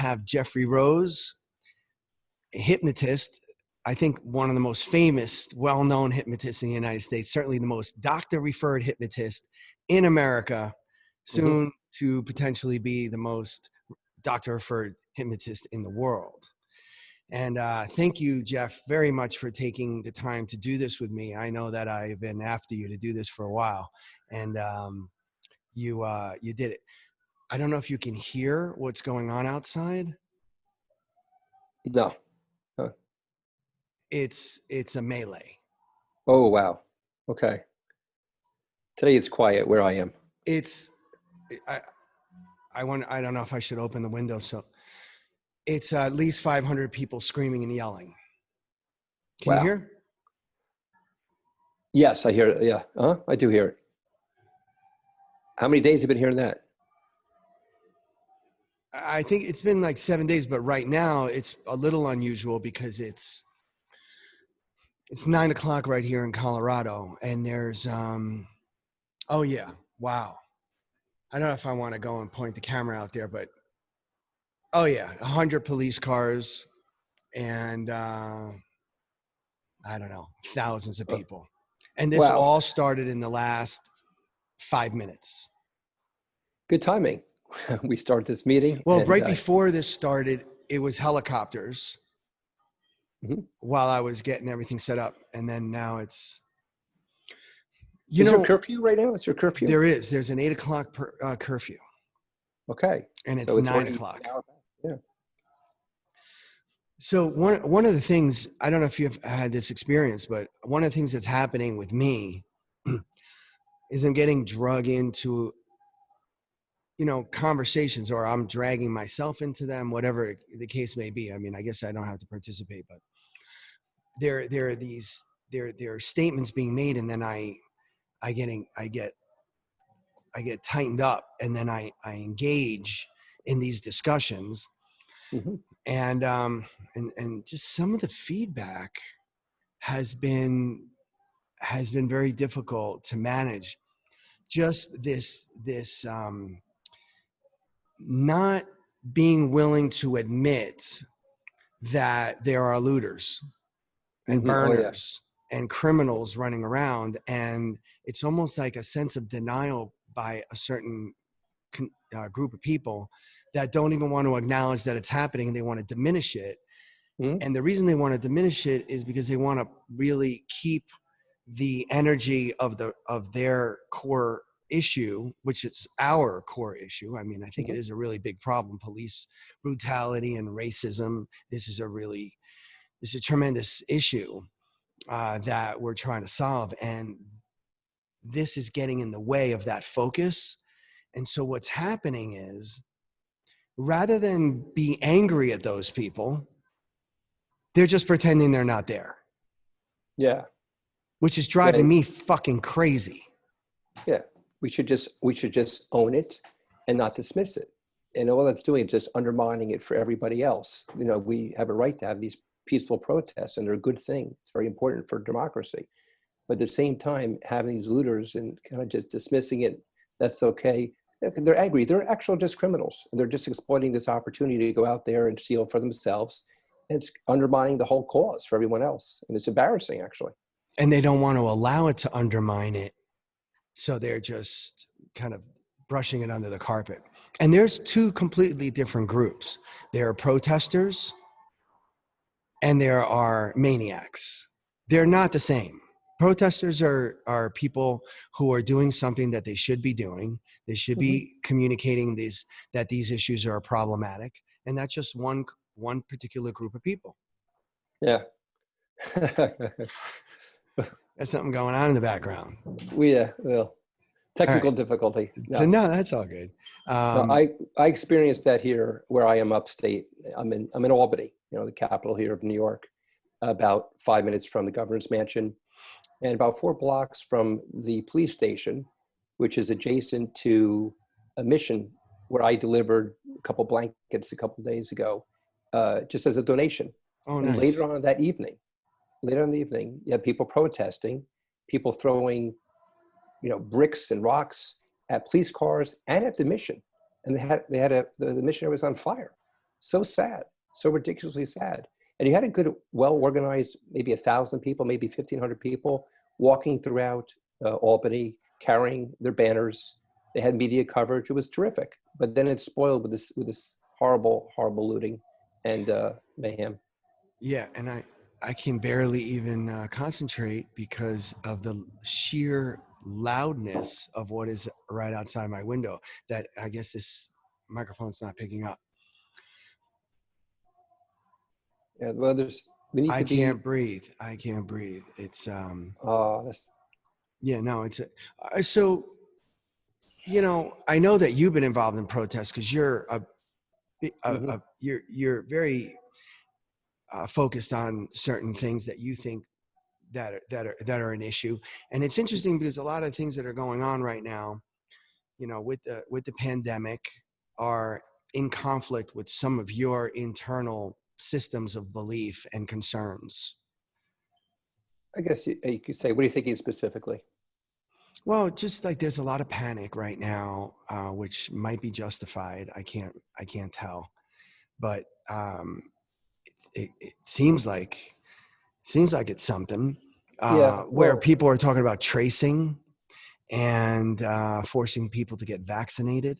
have Jeffrey Rose, a hypnotist. I think one of the most famous, well-known hypnotists in the United States, certainly the most doctor-referred hypnotist in America, soon to potentially be the most doctor-referred hypnotist in the world. And thank you, Jeff, very much for taking the time to do this with me. I know that I've been after you to do this for a while, and you did it. I don't know if you can hear what's going on outside. No. It's a melee. Oh, wow. Okay. Today it's quiet where I am. I don't know if I should open the window. So it's at least 500 people screaming and yelling. Can you hear? Yes, I hear it. Yeah. I do hear it. How many days have you been hearing that? I think it's been like 7 days, but right now it's a little unusual because it's 9 o'clock right here in Colorado, and there's oh yeah, wow. I don't know if I want to go and point the camera out there, but oh yeah, 100 police cars and I don't know, thousands of people. And this all started in the last 5 minutes. Good timing. We start this meeting. Well, right before this started, it was helicopters while I was getting everything set up. And then now it's, Is there a curfew right now? Is there a curfew? There is. There's an 8 o'clock curfew. Okay. And it's 9 o'clock. Yeah. So one of the things, I don't know if you've had this experience, but one of the things that's happening with me is I'm getting drug into, conversations, or I'm dragging myself into them, whatever the case may be. I mean, I guess I don't have to participate, but there are statements being made, and then I get tightened up, and then I engage in these discussions. And just some of the feedback has been very difficult to manage. Just this not being willing to admit that there are looters and burners and criminals running around, and it's almost like a sense of denial by a certain group of people that don't even want to acknowledge that it's happening, and they want to diminish it. And the reason they want to diminish it is because they want to really keep the energy of their core issue, which is our core issue. I mean, I think it is a really big problem. Police brutality and racism. This is a tremendous issue that we're trying to solve. And this is getting in the way of that focus. And so what's happening is, rather than be angry at those people, they're just pretending they're not there. Yeah. Which is driving me fucking crazy. Yeah. We should just own it and not dismiss it. And all that's doing is just undermining it for everybody else. We have a right to have these peaceful protests, and they're a good thing. It's very important for democracy. But at the same time, having these looters and kind of just dismissing it, that's okay. They're angry. They're actually just criminals. And they're just exploiting this opportunity to go out there and steal for themselves. And it's undermining the whole cause for everyone else. And it's embarrassing, actually. And they don't want to allow it to undermine it. So they're just kind of brushing it under the carpet. And there's two completely different groups. There are protesters and there are maniacs. They're not the same. Protesters are people who are doing something that they should be doing. They should be communicating that these issues are problematic. And that's just one particular group of people. Yeah. There's something going on in the background. Well, technical difficulty. No, that's all good. I experienced that here where I am upstate. I'm in Albany, the capital here of New York, about 5 minutes from the governor's mansion, and about 4 blocks from the police station, which is adjacent to a mission where I delivered a couple blankets a couple days ago, just as a donation. Oh, and nice. Later on in the evening, you had people protesting, people throwing, bricks and rocks at police cars and at the mission. And the missionary was on fire. So sad, so ridiculously sad. And you had a good, well-organized, maybe 1,000 people, maybe 1,500 people walking throughout Albany, carrying their banners. They had media coverage. It was terrific. But then it's spoiled with this horrible, horrible looting and mayhem. Yeah, and I can barely even concentrate because of the sheer loudness of what is right outside my window. That I guess this microphone's not picking up. Yeah, well, we need I to be. can't breathe. I can't breathe. It's That's, yeah, no, it's so I know that you've been involved in protests because you're mhm. you're very focused on certain things that you think that are an issue. And it's interesting because a lot of things that are going on right now, with the pandemic, are in conflict with some of your internal systems of belief and concerns. I guess you could say, what are you thinking specifically? Well, just like there's a lot of panic right now, which might be justified. I can't tell, but it seems like it's something Yeah, where well, people are talking about tracing and forcing people to get vaccinated.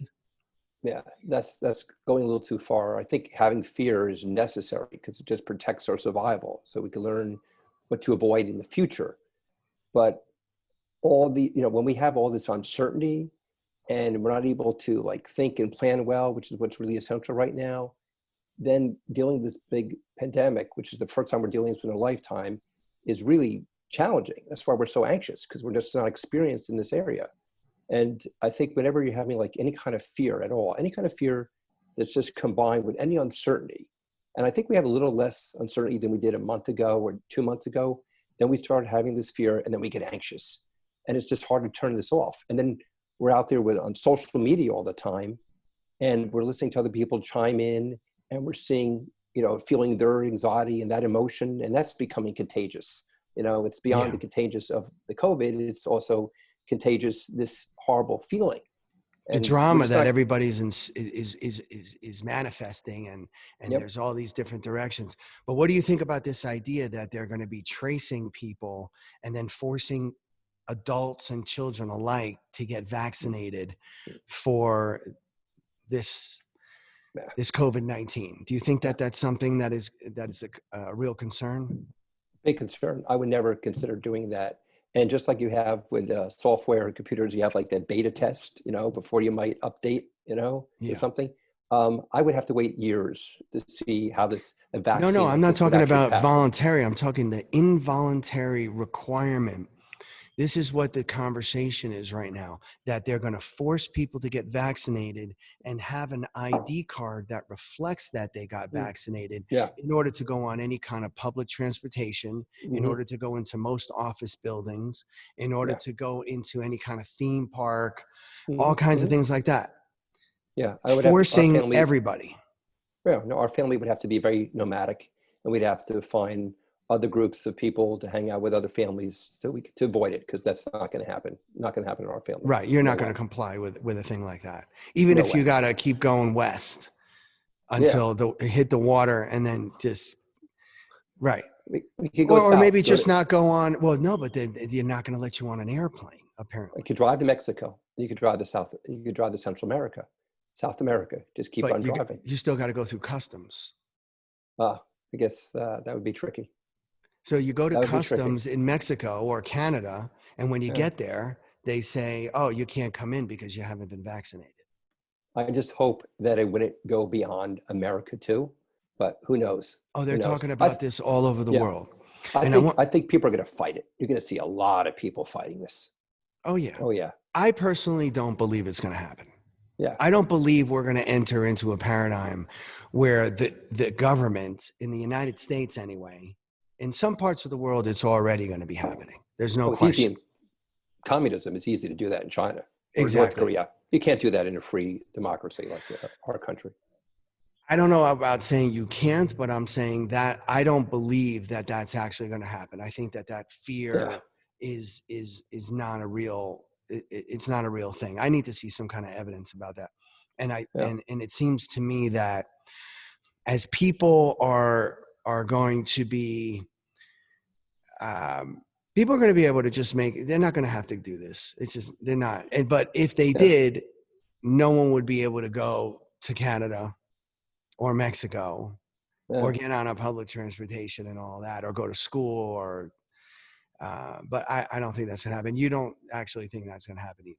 yeah, that's going a little too far. I think having fear is necessary because it just protects our survival, so we can learn what to avoid in the future. But when we have all this uncertainty and we're not able to like think and plan well, which is what's really essential right now, then dealing with this big pandemic, which is the first time we're dealing with in a lifetime, is really challenging. That's why we're so anxious, because we're just not experienced in this area. And I think whenever you're having like any kind of fear at all, any kind of fear that's just combined with any uncertainty, and I think we have a little less uncertainty than we did a month ago or 2 months ago, then we start having this fear and then we get anxious. And it's just hard to turn this off. And then we're out there on social media all the time, and we're listening to other people chime in, and we're seeing, feeling their anxiety and that emotion, and that's becoming contagious. It's beyond Yeah. the contagious of the COVID. It's also contagious, this horrible feeling. The And we're drama just that not. everybody's is manifesting, and Yep. there's all these different directions. But what do you think about this idea that they're going to be tracing people and then forcing adults and children alike to get vaccinated for this Yeah, this COVID-19? Do you think that that's something that is a real concern? big concern. I would never consider doing that. And just like you have with software and computers, you have like that beta test, before you might update, to Yeah. something. I would have to wait years to see how a No, vaccine I'm like not this would talking actually about pass. voluntary. I'm talking the involuntary requirement. This is what the conversation is right now, that they're going to force people to get vaccinated and have an ID card that reflects that they got Mm. vaccinated Yeah. in order to go on any kind of public transportation, in Hmm. order to go into most office buildings, in order Yeah. to go into any kind of theme park, Hmm. all kinds of Hmm. things like that. Yeah. Our Forcing family, everybody. yeah, no, our family would have to be very nomadic, and we'd have to find other groups of people to hang out with, other families, so we could to avoid it, because that's not going to happen. Not going to happen in our family. Right. You're No not going way. to comply with a thing like that. Even No if you way. got to keep going west Yeah. until hit the water and then just, right. We could go Or maybe south. Go to. just not go on. Well, no, but then they're not going to let you on an airplane, You apparently. could drive to Mexico. You could drive to South. You could drive to Central America, South America. Just keep But on driving. you still got to go through customs. I guess that would be tricky. So you go to That would be tricky. customs in Mexico or Canada, and when you Yeah. get there, they say, "Oh, you can't come in because you haven't been vaccinated." I just hope that it wouldn't go beyond America too, but who knows? Oh, they're Who knows? talking about this all over the Yeah, world, I and I think want. I think people are going to fight it. You're going to see a lot of people fighting this. Oh yeah, Oh yeah, I personally don't believe it's going to happen. yeah. I don't believe we're going to enter into a paradigm where the government in the United States, anyway, in some parts of the world, it's already going to be happening. There's no Oh, it's easy question. in communism. It's easy to do that in China or North Exactly. Korea. You can't do that in a free democracy like our country. I don't know about saying you can't, but I'm saying that I don't believe that that's actually going to happen. I think that Yeah, fear is not a real. It's not a real thing. I need to see some kind of evidence about that, and yeah. it seems to me that as people are going to be, people are going to be able to just they're not going to have to do this. It's just, they're not. But if they did, no one would be able to go to Canada or Mexico or get on a public transportation and all that, or go to school, or, but I don't think that's going to happen. You don't actually think that's going to happen either?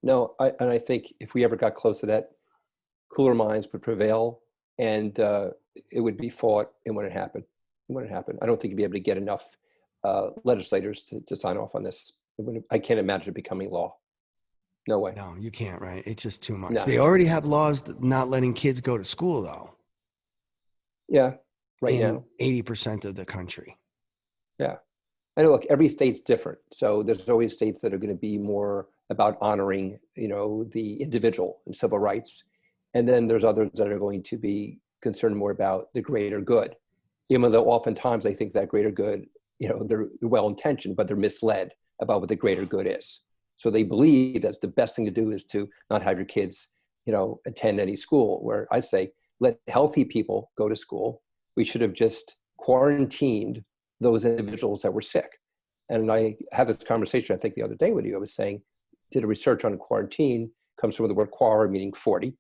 No. And I think if we ever got close to that, cooler minds would prevail, and it would be fought. And when it happened, I don't think you'd be able to get enough legislators to sign off on this. I can't imagine it becoming law. No way. No, you can't, right? It's just too much. No. They already have laws not letting kids go to school, though. Yeah, in now. 80% of the country. Yeah. I know, look, every state's different. So there's always states that are going to be more about honoring, the individual and civil rights. And then there's others that are going to be concerned more about the greater good. Even though oftentimes I think that greater good, they're well-intentioned, but they're misled about what the greater good is. So they believe that the best thing to do is to not have your kids, attend any school, where I say, let healthy people go to school. We should have just quarantined those individuals that were sick. And I had this conversation, I think the other day with you. I was saying, did a research on quarantine, comes from the word quare, meaning 40.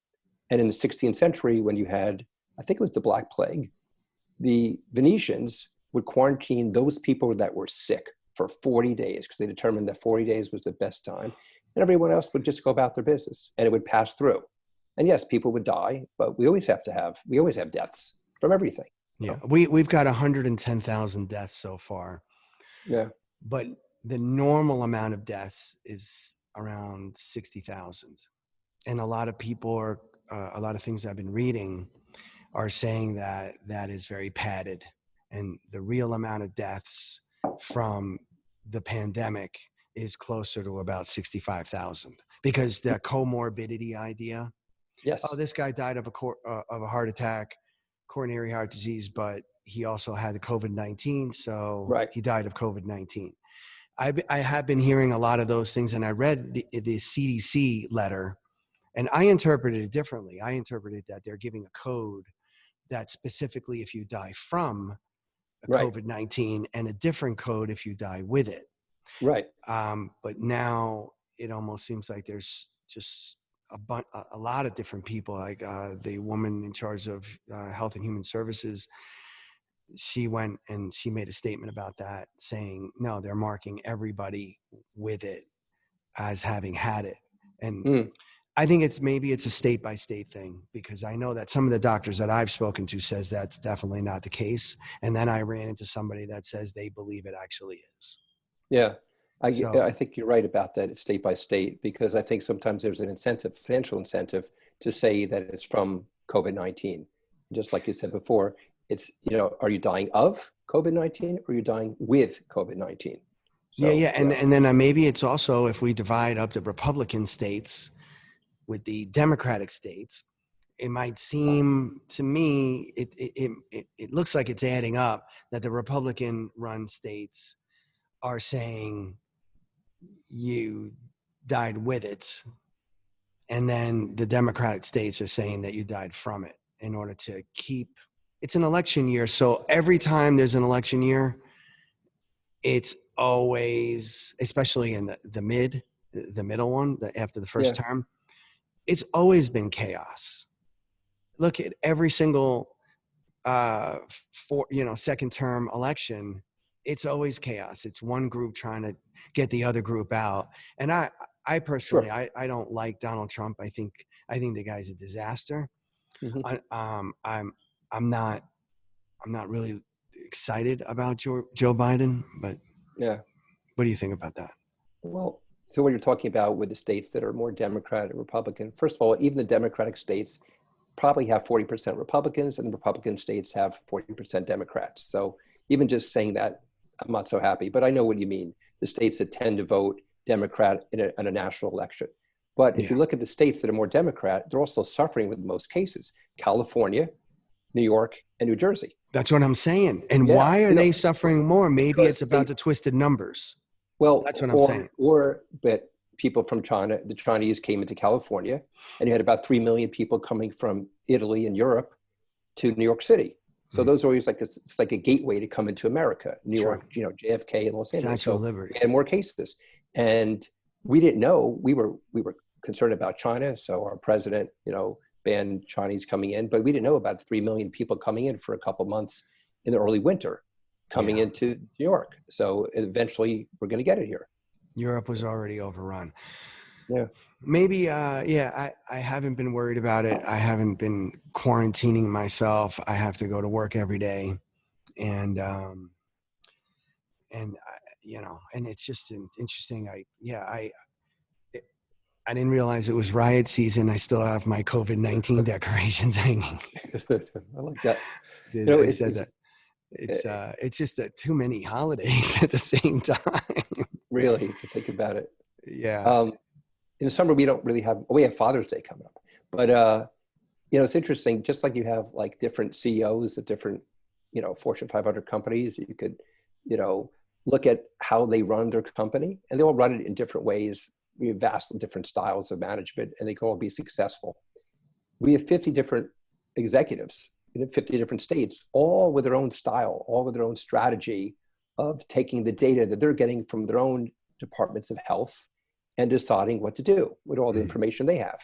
And in the 16th century, when you had, I think it was the Black Plague, the Venetians would quarantine those people that were sick for 40 days, because they determined that 40 days was the best time. And everyone else would just go about their business, and it would pass through. And yes, people would die, but we always have deaths from everything. Yeah, we've got 110,000 deaths so far. Yeah. But the normal amount of deaths is around 60,000. And a lot of people a lot of things I've been reading are saying that is very padded. And the real amount of deaths from the pandemic is closer to about 65,000, because the comorbidity idea. Yes. Oh, this guy died of a heart attack, coronary heart disease, but he also had the COVID-19, so he died of COVID-19. I have been hearing a lot of those things, and I read the CDC letter, and I interpreted it differently. I interpreted that they're giving a code that specifically if you die from COVID-19, and a different code if you die with it. Right. But now it almost seems like there's just a lot of different people, like the woman in charge of Health and Human Services. She went and she made a statement about that, saying, no, they're marking everybody with it as having had it. And I think maybe it's a state by state thing, because I know that some of the doctors that I've spoken to says that's definitely not the case. And then I ran into somebody that says they believe it actually is. Yeah. I think you're right about that. It's state by state, because I think sometimes there's an incentive, financial incentive, to say that it's from COVID-19. Just like you said before, it's, are you dying of COVID-19 or are you dying with COVID-19? So, yeah. And then maybe it's also, if we divide up the Republican states with the Democratic states, it might seem to me, it looks like it's adding up, that the Republican run states are saying you died with it, and then the Democratic states are saying that you died from it, in order to keep, it's an election year. So every time there's an election year, it's always, especially in the middle one, after the first term, it's always been chaos. Look at every single second term election. It's always chaos. It's one group trying to get the other group out. And I personally, I don't like Donald Trump. I think the guy's a disaster. Mm-hmm. I'm not really excited about Joe Biden, but what do you think about that? Well, so what you're talking about with the states that are more Democrat or Republican, first of all, even the Democratic states probably have 40% Republicans, and the Republican states have 40% Democrats. So even just saying that, I'm not so happy, but I know what you mean. The states that tend to vote Democrat in a national election. But if you look at the states that are more Democrat, they're also suffering with most cases: California, New York, and New Jersey. That's what I'm saying. And why are they suffering more? Maybe it's about the twisted numbers. Well, that's what I'm saying. But people from China, the Chinese came into California, and you had about 3 million people coming from Italy and Europe to New York City. So Mm-hmm. those are always like it's like a gateway to come into America, New True. York, JFK and Los Angeles. Statue So of Liberty. we had more cases, and we didn't know. We were concerned about China, so our president, banned Chinese coming in, but we didn't know about 3 million people coming in for a couple months in the early winter, coming into New York. So eventually, we're going to get it here. Europe was already overrun. Yeah. Maybe, I haven't been worried about it. I haven't been quarantining myself. I have to go to work every day. And it's just interesting. I didn't realize it was riot season. I still have my COVID-19 decorations hanging. I like that. I said that. It's just too many holidays at the same time. Really, if you think about it. Yeah. In the summer, we have Father's Day coming up, but it's interesting. Just like you have like different CEOs of different, Fortune 500 companies, you could, look at how they run their company, and they all run it in different ways. We have vastly different styles of management, and they can all be successful. We have 50 different executives in 50 different states, all with their own style, all with their own strategy of taking the data that they're getting from their own departments of health and deciding what to do with all the information they have.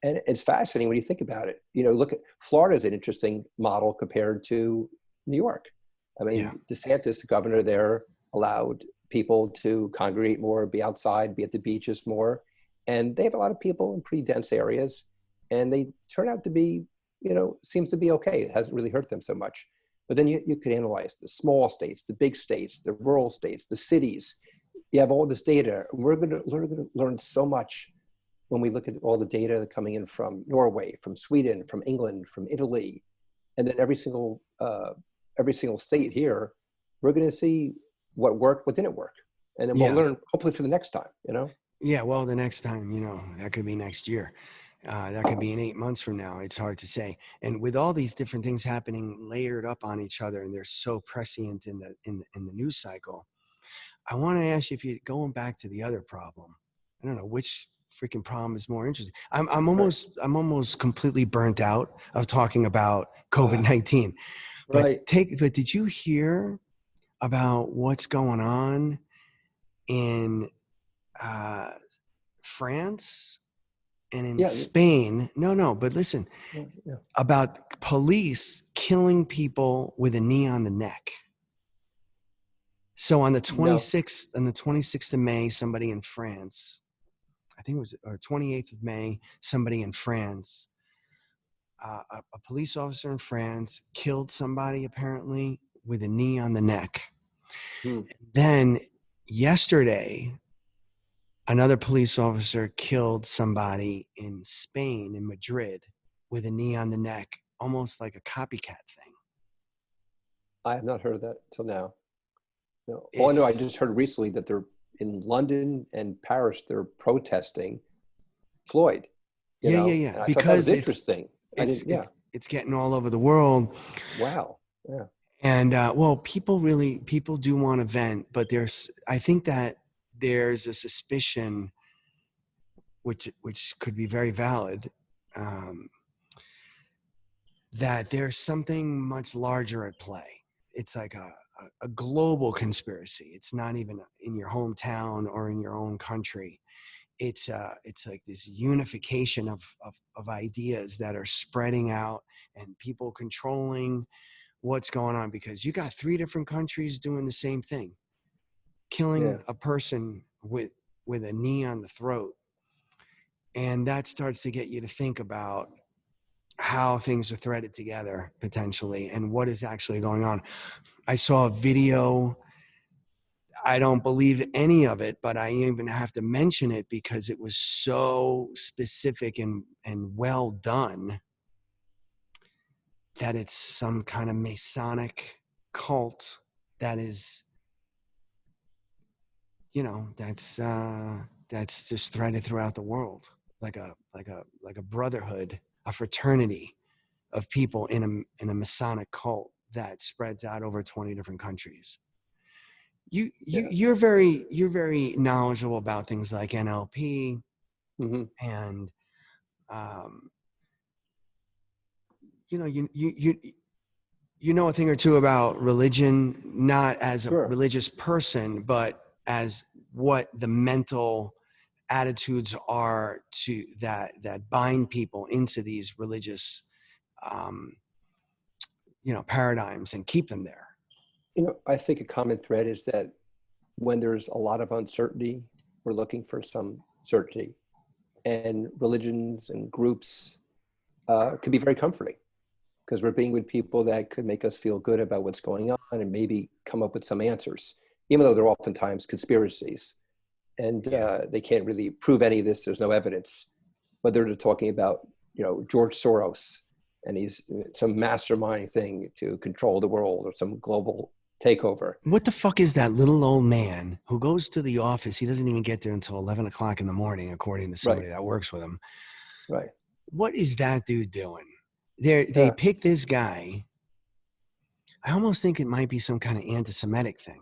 And it's fascinating when you think about it. Look at Florida is an interesting model compared to New York. I mean, DeSantis, the governor there, allowed people to congregate more, be outside, be at the beaches more. And they have a lot of people in pretty dense areas, and they turn out to be, seems to be okay. It hasn't really hurt them so much. But then you could analyze the small states, the big states, the rural states, the cities. You have all this data. We're going to learn so much when we look at all the data coming in from Norway, from Sweden, from England, from Italy, and then every single state here. We're going to see what worked, what didn't work, and then we'll learn hopefully for the next time. Yeah, well, the next time, that could be next year. That could be in 8 months from now. It's hard to say. And with all these different things happening layered up on each other, and they're so prescient in the news cycle, I want to ask you, if you're going back to the other problem, I don't know which freaking problem is more interesting. I'm almost completely burnt out of talking about COVID-19. But did you hear about what's going on in France and in Spain? No, but listen, about police killing people with a knee on the neck. So on the 26th of May, somebody in France, I think it was, or 28th of May, somebody in France, a police officer in France killed somebody apparently with a knee on the neck. Then yesterday, another police officer killed somebody in Spain, in Madrid, with a knee on the neck, almost like a copycat thing. I have not heard of that till now. No. Oh, no, I just heard recently that they're in London and Paris, they're protesting Floyd. Yeah. And I thought that was interesting. It's getting all over the world. Wow. Yeah. And people do want to vent, but I think that there's a suspicion, which could be very valid, that there's something much larger at play. It's like a global conspiracy. It's not even in your hometown or in your own country. It's like this unification of ideas that are spreading out, and people controlling what's going on, because you got 3 different countries doing the same thing, killing a person with a knee on the throat. And that starts to get you to think about how things are threaded together potentially, and what is actually going on. I saw a video. I don't believe any of it, but I even have to mention it because it was so specific and well done, that it's some kind of Masonic cult that is, that's just threaded throughout the world, like a brotherhood, a fraternity of people in a Masonic cult that spreads out over 20 different countries. You're very knowledgeable about things like NLP, and you you know a thing or two about religion, not as a Sure. religious person, but as what the mental attitudes are to that bind people into these religious um, paradigms and keep them there. I think a common thread is that when there's a lot of uncertainty, we're looking for some certainty. And religions and groups can be very comforting because we're being with people that could make us feel good about what's going on and maybe come up with some answers, even though they're oftentimes conspiracies. And they can't really prove any of this. There's no evidence. But they're talking about, George Soros, and he's some mastermind thing to control the world or some global takeover. What the fuck is that little old man who goes to the office? He doesn't even get there until 11 o'clock in the morning, according to somebody that works with him. Right. What is that dude doing? They pick this guy. I almost think it might be some kind of anti-Semitic thing.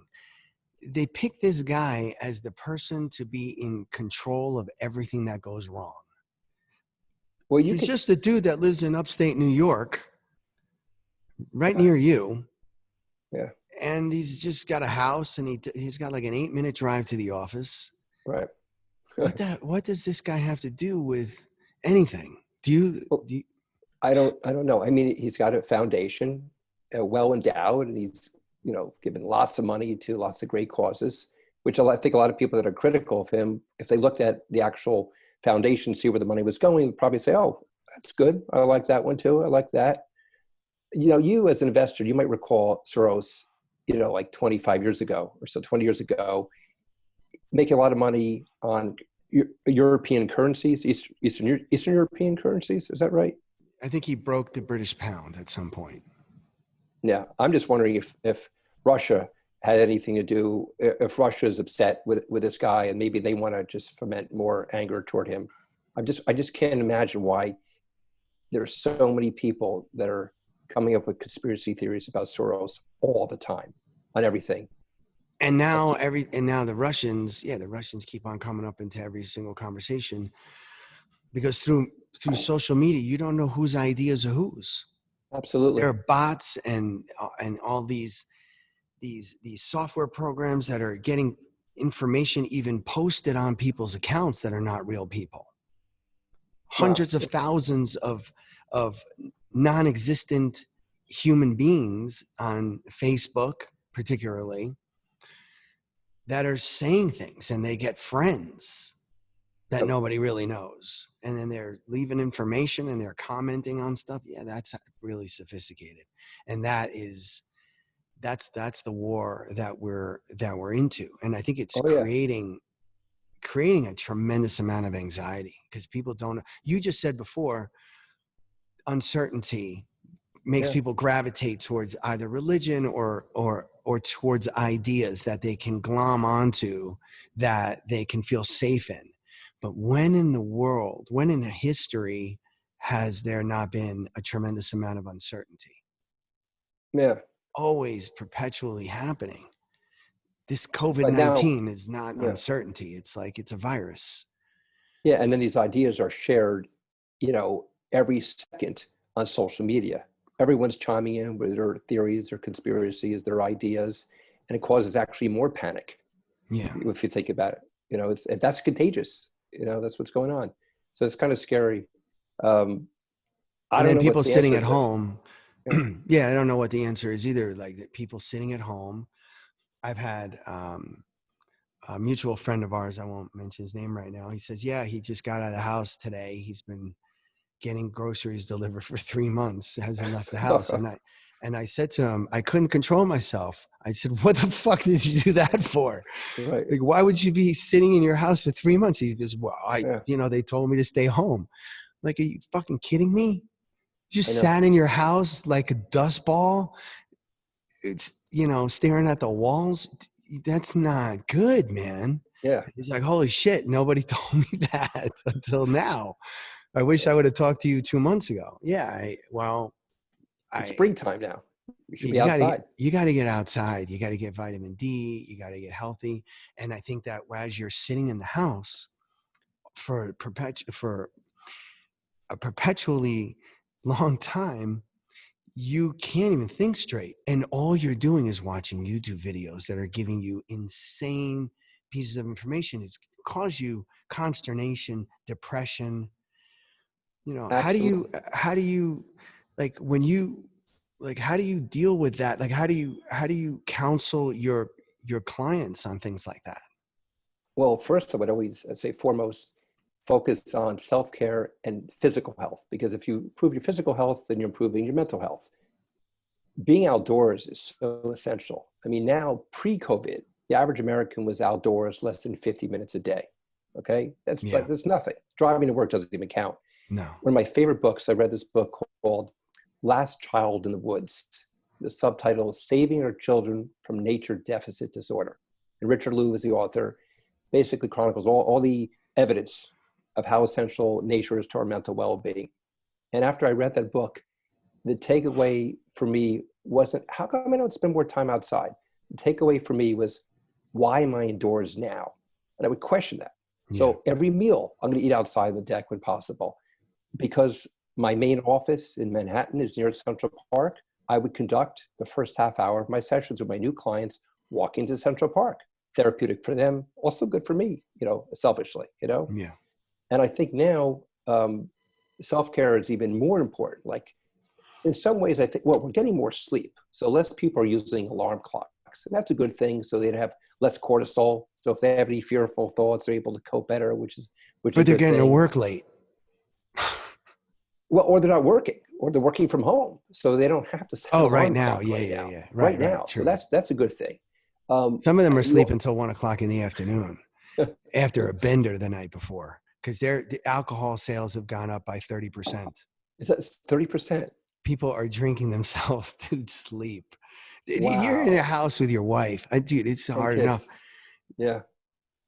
They pick this guy as the person to be in control of everything that goes wrong. Well, he's just a dude that lives in upstate New York, right near you. Yeah. And he's just got a house, and he's got like an 8-minute drive to the office. Right. What does this guy have to do with anything? Do you? I don't know. I mean, he's got a foundation, well endowed, and he's given lots of money to lots of great causes. Which I think a lot of people that are critical of him, if they looked at the actual foundation, see where the money was going, would probably say, "Oh, that's good. I like that one too. I like that." You as an investor, you might recall Soros, like 25 years ago or so, 20 years ago, making a lot of money on European currencies, Eastern European currencies. Is that right? I think he broke the British pound at some point. Yeah, I'm just wondering if Russia had anything to do, if Russia is upset with this guy and maybe they want to just foment more anger toward him. I just can't imagine why there's so many people that are coming up with conspiracy theories about Soros all the time on everything. And now the Russians keep on coming up into every single conversation because through social media, you don't know whose ideas are whose. Absolutely. There are bots and all these software programs that are getting information even posted on people's accounts that are not real people. Hundreds of thousands of non-existent human beings on Facebook, particularly, that are saying things, and they get friends that nobody really knows. And then they're leaving information and they're commenting on stuff. Yeah, that's really sophisticated. And that's the war that we're into. And I think it's creating a tremendous amount of anxiety because people don't. You just said before, uncertainty makes people gravitate towards either religion or towards ideas that they can glom onto, that they can feel safe in. But when in history has there not been a tremendous amount of uncertainty? Yeah. Always perpetually happening. This COVID-19 is not uncertainty. It's like it's a virus. Yeah, and then these ideas are shared, every second on social media. Everyone's chiming in with their theories, their conspiracies, their ideas, and it causes actually more panic. Yeah. If you think about it, that's contagious. That's what's going on. So it's kind of scary. I don't know. People sitting at home. Yeah, I don't know what the answer is either. Like people sitting at home. I've had a mutual friend of ours, I won't mention his name right now. He says, yeah, he just got out of the house today. He's been getting groceries delivered for 3 months, hasn't left the house. And I said to him, I couldn't control myself. I said, what the fuck did you do that for? Right. Like, why would you be sitting in your house for 3 months? He goes, well, they told me to stay home. Like, are you fucking kidding me? You just sat in your house like a dust ball. It's, staring at the walls. That's not good, man. Yeah. He's like, holy shit, nobody told me that until now. I wish I would have talked to you 2 months ago. Yeah, it's springtime now. We should be outside. You got to get outside. You got to get vitamin D. You got to get healthy. And I think that as you're sitting in the house for a perpetually long time, you can't even think straight. And all you're doing is watching YouTube videos that are giving you insane pieces of information. It's caused you consternation, depression. You know, Absolutely. how do you, like when you, like, how do you deal with that? Like, how do you counsel your clients on things like that? Well, first, I would always say foremost, focus on self-care and physical health, because if you improve your physical health, then you're improving your mental health. Being outdoors is so essential. I mean, now pre-COVID, the average American was outdoors less than 50 minutes a day. Okay, Yeah. that's nothing. Driving to work doesn't even count. No. One of my favorite books, I read this book called Last Child in the Woods. The subtitle is Saving Our Children from Nature Deficit Disorder. And Richard Liu is the author, basically chronicles all the evidence of how essential nature is to our mental well-being. And after I read that book, the takeaway for me wasn't, how come I don't spend more time outside? The takeaway for me was, why am I indoors now? And I would question that. Yeah. So every meal, I'm going to eat outside on the deck when possible. Because my main office in Manhattan is near Central Park, I would conduct the first half hour of my sessions with my new clients walking to Central Park. Therapeutic for them, also good for me, selfishly, Yeah. And I think now self-care is even more important. Like in some ways, I think, well, we're getting more sleep. So less people are using alarm clocks, and that's a good thing. So they have less cortisol. So if they have any fearful thoughts, they're able to cope better, which is But a they're good getting to thing. work late. Well, or they're not working, or they're working from home, so they don't have to set an Oh, right alarm now. clock Yeah. right Yeah. now. Yeah. Right Right. now, so True. that's a good thing. Some of them are You sleeping until 1 o'clock in the afternoon after a bender the night before, because the alcohol sales have gone up by 30%. Is that 30%? People are drinking themselves to sleep. You're in a Wow. house with your wife, dude. It's And hard enough. kids. Yeah.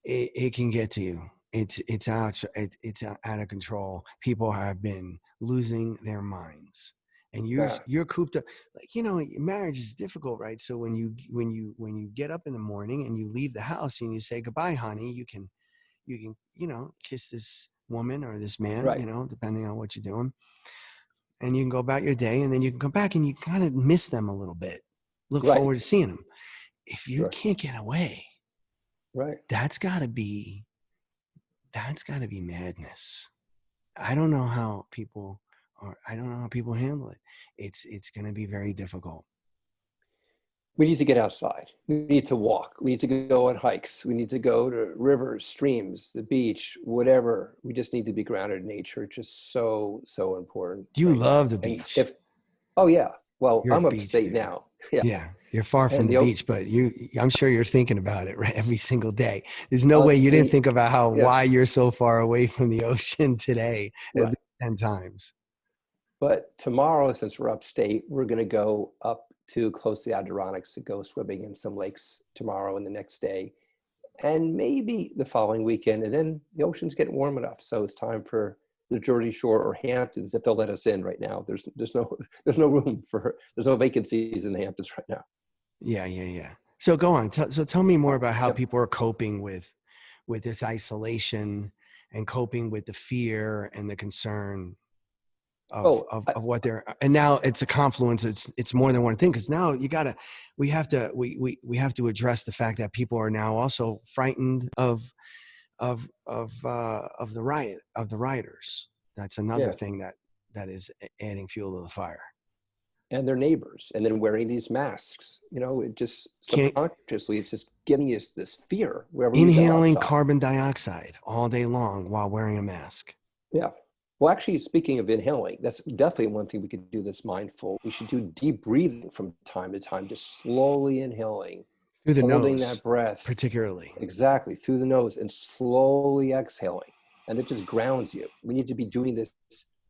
It can get to you. It's out. It's out of control. People have been losing their minds, and Yeah. you're cooped up. Like, marriage is difficult, right? So when you get up in the morning and you leave the house and you say goodbye, honey, you can kiss this woman or this man, Right. depending on what you're doing, and you can go about your day, and then you can come back and you kind of miss them a little bit. Look Right. forward to seeing them. If you Sure. can't get away, Right. that's got to be madness. I don't know how people handle it. It's going to be very difficult. We need to get outside. We need to walk. We need to go on hikes. We need to go to rivers, streams, the beach, whatever. We just need to be grounded in nature. It's just so, so important You right love now. the And beach. oh yeah, well, You're a I'm beach upstate dude. now. Yeah. Yeah, you're far from And the beach, but I'm sure you're thinking about it right every single day. There's no way you didn't think about yeah, why you're so far away from the ocean today at right. least 10 times. But tomorrow, since we're upstate, we're going to go up to close to the Adirondacks to go swimming in some lakes tomorrow and the next day, and maybe the following weekend. And then the ocean's getting warm enough, so it's time for the Jersey Shore or Hamptons if they'll let us in right now. There's no room there's no vacancies in the Hamptons right now. Yeah. So go on. So tell me more about how Yep. people are coping with this isolation and coping with the fear and the concern of what they're, and now it's a confluence. It's more than one thing, because now we have to address the fact that people are now also frightened of the rioters. That's another Yeah. thing that is adding fuel to the fire. And their neighbors, and then wearing these masks, it just Can't, subconsciously, it's just giving you this fear wherever you go inhaling outside. carbon dioxide all day long while wearing a mask. Yeah. Well, actually, speaking of inhaling, that's definitely one thing we could do that's mindful. We should do deep breathing from time to time, just slowly inhaling, Through the holding nose, that breath. particularly. Exactly, through the nose, and slowly exhaling. And it just grounds you. We need to be doing this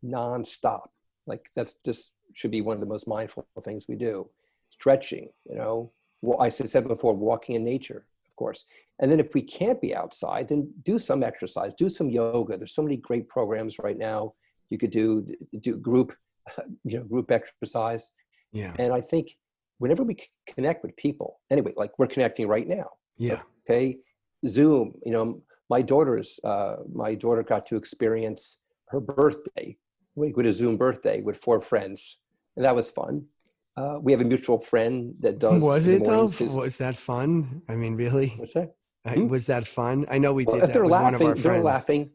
nonstop. Like that's just should be one of the most mindful things we do. Stretching, well, I said before, walking in nature, of course. And then if we can't be outside, then do some exercise, do some yoga. There's so many great programs right now. You could do group, group exercise. Yeah. And I think whenever we connect with people, anyway, like we're connecting right now. Yeah. Okay. Zoom, my daughter got to experience her birthday, with a Zoom birthday with 4 friends and that was fun. We have a mutual friend that does Was in the it though? mornings his, Was that fun? I mean, really? what's that? Hmm? Was that fun? I know we Well, did if that they're with one of our laughing, they're friends. laughing.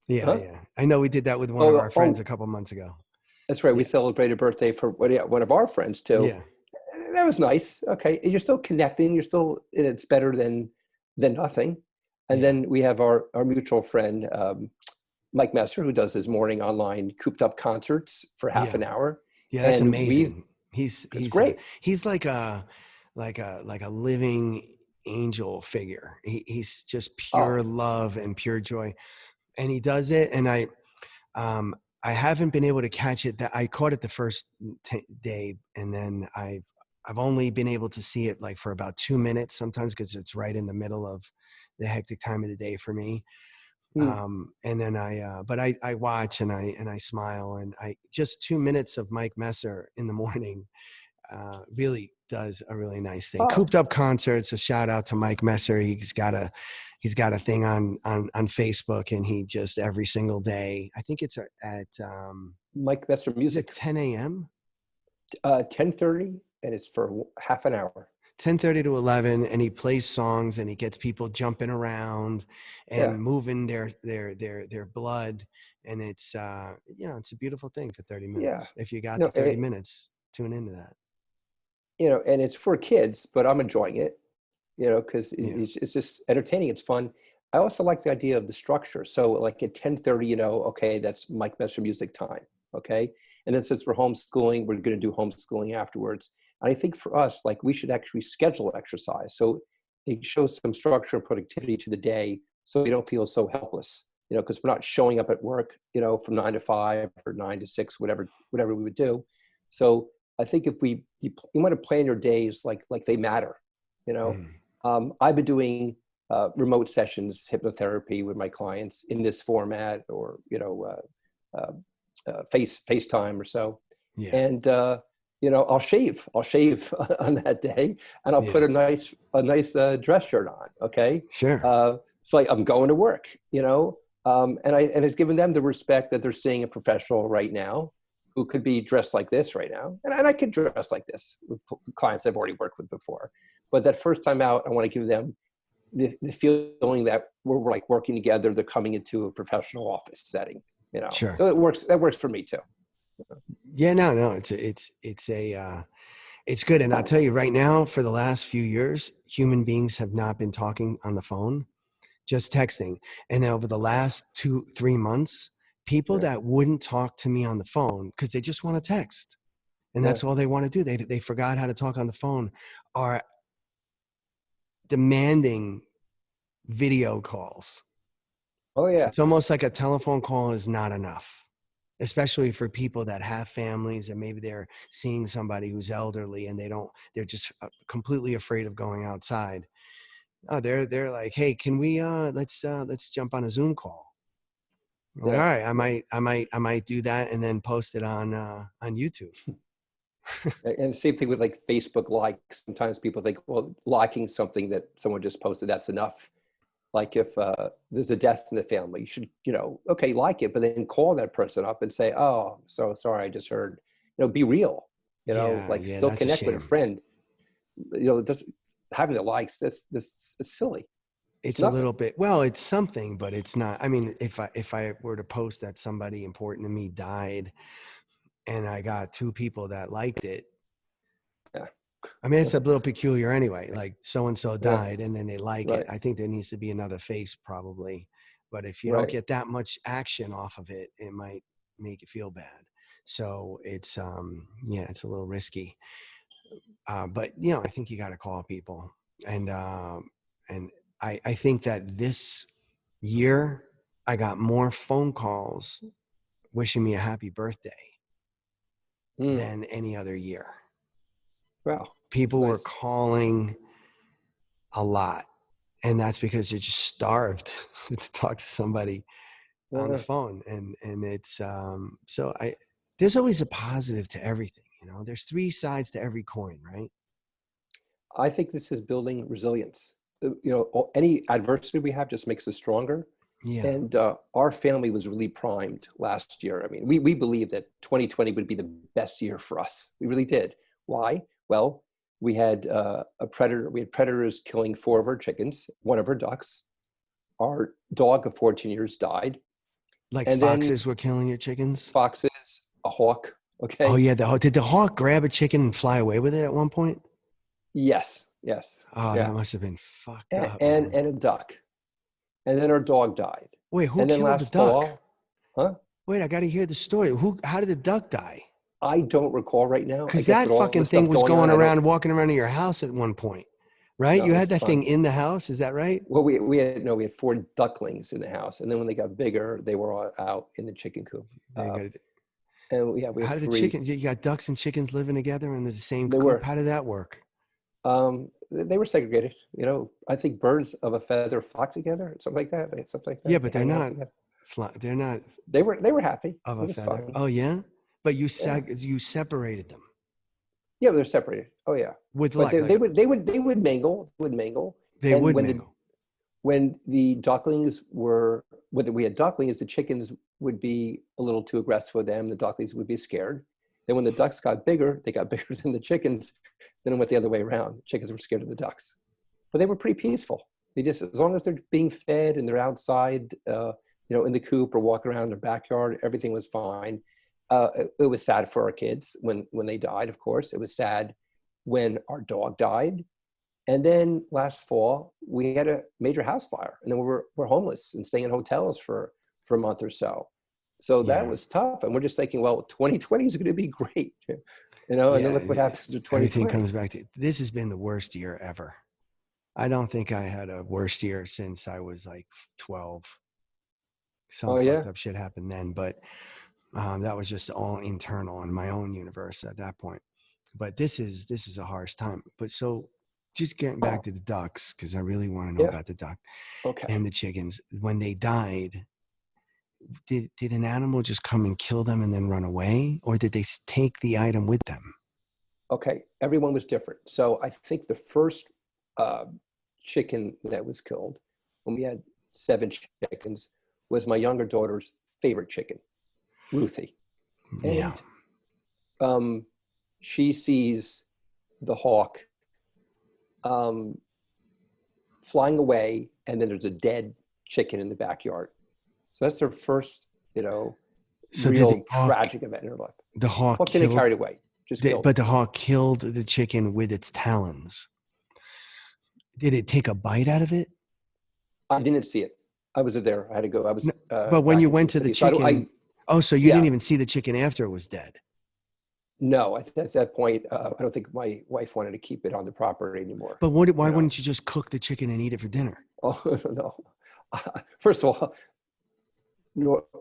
Yeah, Huh? yeah. I know we did that with one of our Oh, friends a oh, couple months ago. that's right. We Yeah, celebrated birthday for one of our friends too. yeah, That was nice. Okay, you're still connecting. You're still, it's better than nothing. And yeah, then we have our mutual friend, Mike Messer, who does his morning online cooped up concerts for half yeah, an hour. yeah. That's And we, amazing. He's it's he's great. he's like a living angel figure. He's just Oh, pure love and pure joy, and he does it. And um I haven't been able to catch it. That I caught it the first day, and then I've only been able to see it like for about 2 minutes sometimes because it's right in the middle of the hectic time of the day for me. hmm. And then but I watch and I smile, and I just 2 minutes of Mike Messer in the morning really does a really nice thing. Oh, Cooped Up Concerts. A shout out to Mike Messer. He's got a thing on Facebook, and he just every single day. I think it's at Mike Messer is it Music, 10 a.m. 10:30, and it's for half an hour. 10:30 to 11, and he plays songs and he gets people jumping around Yeah, and moving their blood, and it's it's a beautiful thing for 30 yeah. minutes. If you got No, the 30 minutes, tune into that. and it's for kids, but I'm enjoying it, because Yeah, it's just entertaining. It's fun. I also like the idea of the structure. So like at 10:30, okay, that's Mike Messer music time. Okay. And then since we're homeschooling, we're going to do homeschooling afterwards. And I think for us, like we should actually schedule exercise. So it shows some structure and productivity to the day so we don't feel so helpless, because we're not showing up at work, from 9 to 5 or 9 to 6, whatever we would do. So I think if you want to plan your days like they matter, you know. mhm. I've been doing remote sessions, hypnotherapy with my clients in this format, or FaceTime or so, Yeah, and I'll shave on that day, and I'll put yeah, a nice dress shirt on. Okay, sure. it's like I'm going to work, and it's given them the respect that they're seeing a professional right now who could be dressed like this right now, and I could dress like this with clients I've already worked with before. But that first time out, I want to give them the feeling that we're like working together. They're coming into a professional office setting, Sure. So it works. That works for me too. Yeah, no, it's good. And I'll tell you right now, for the last few years, human beings have not been talking on the phone, just texting. And over the last 2, 3 months, people Yeah, that wouldn't talk to me on the phone because they just want to text, and yeah. that's all they want to do. They forgot how to talk on the phone, are demanding video calls. Oh yeah, It's almost like a telephone call is not enough, especially for people that have families and maybe they're seeing somebody who's elderly and they're just completely afraid of going outside. Oh, they're like, hey, can we let's jump on a Zoom call. I'm like, all yeah. right, I might do that and then post it on YouTube. And same thing with like Facebook likes. Sometimes people think, well, liking something that someone just posted, that's enough. Like if there's a death in the family, you should, okay, like it, but then call that person up and say, oh, so sorry, I just heard, be real, Yeah, like yeah, still that's a connect with a shame. friend, just having the likes, this is silly. It's It's a nothing. little bit, well, it's something, but it's not. I mean, if I were to post that somebody important to me died and I got two people that liked it, Yeah. I mean, it's a little peculiar anyway. Like so and so Yeah. died, and then they like it. Right. I think there needs to be another face probably. But if you don't Right. get that much action off of it, it might make you feel bad. So it's yeah, it's a little risky. But I think you got to call people, and and I think that this year I got more phone calls wishing me a happy birthday Mm. than any other year. Wow. It's People were nice. calling a lot, and that's because they're just starved to talk to somebody on the Uh, phone. And it's so I there's always a positive to everything. There's three sides to every coin, right? I think this is building resilience. Any adversity we have just makes us stronger. Yeah. And our family was really primed last year. I mean, we believed that 2020 would be the best year for us. We really did. Why? Well, we had we had predators killing 4 of our chickens, 1 of our ducks. Our dog of 14 years died. Like And then foxes were killing your chickens? foxes, a hawk. Oh Okay. yeah, did the hawk grab a chicken and fly away with it at one point? Yes. Yes. Oh, that Yeah. must have been fucked And, up, and, man. and a duck. And then our dog died. Wait, who And then killed the last duck? fall, huh? Wait, I got to hear the story. How did the duck die? I don't recall right now. I Because guess that with all fucking this thing stuff was going on, going I don't around, walking around in your house at one point, right? You know. had It's that thing fun. in the house. Is that right? Well, we had 4 ducklings in the house, and then when they got bigger, they were all out in the chicken coop. They got it. And yeah, we How had did the 3. chickens? You got ducks and chickens living together in the same They coop. were How did that work? they were segregated. You know, I think birds of a feather flock together, something like that. Something like Yeah, that. They but they're hang out not. together. They're not They were happy. of It a was feather. fun. Oh yeah, but Yeah, you separated them yeah, they're separated. Oh yeah, with but like they would mingle. Would mingle. they And would mingle. when the ducklings were whether we had ducklings, the chickens would be a little too aggressive for them. The ducklings would be scared. Then when the ducks got bigger, they got bigger than the chickens. Then it went the other way around. The chickens were scared of the ducks, but they were pretty peaceful. They just, as long as they're being fed and they're outside, in the coop or walking around their backyard, everything was fine. It was sad for our kids when they died. Of course, it was sad when our dog died. And then last fall, we had a major house fire, and then we're homeless and staying in hotels for a month or so. So that Yeah, was tough. And we're just thinking, well, 2020 is going to be great, and then yeah. look what happens to Everything 2020. comes back to this has been the worst year ever. I don't think I had a worst year since I was like 12. Some Oh fucked yeah. up shit happened then, but that was just all internal in my own universe at that point. But this is a harsh time. But so just getting back to the ducks, because I really want to know Yeah. about the duck Okay. and the chickens. When they died, did an animal just come and kill them and then run away? Or did they take the item with them? Okay. Everyone was different. So I think the first uh, chicken that was killed when we had 7 chickens was my younger daughter's favorite chicken, Ruthie. Yeah. And um, she sees the hawk um, flying away, and then there's a dead chicken in the backyard. So that's their first, So did real tragic event in her life. the hawk Hawk didn't killed carry it away, just killed but it. the hawk killed the chicken with its talons? Did it take a bite out of it? I didn't see it. I wasn't there. I had to go. I was No, but when back you into went the to the city. So chicken, oh, so you didn't yeah, even see the chicken after it was dead. no. At that point, I don't think my wife wanted to keep it on the property anymore. But why You know. wouldn't you just cook the chicken and eat it for dinner? Oh no. First of all,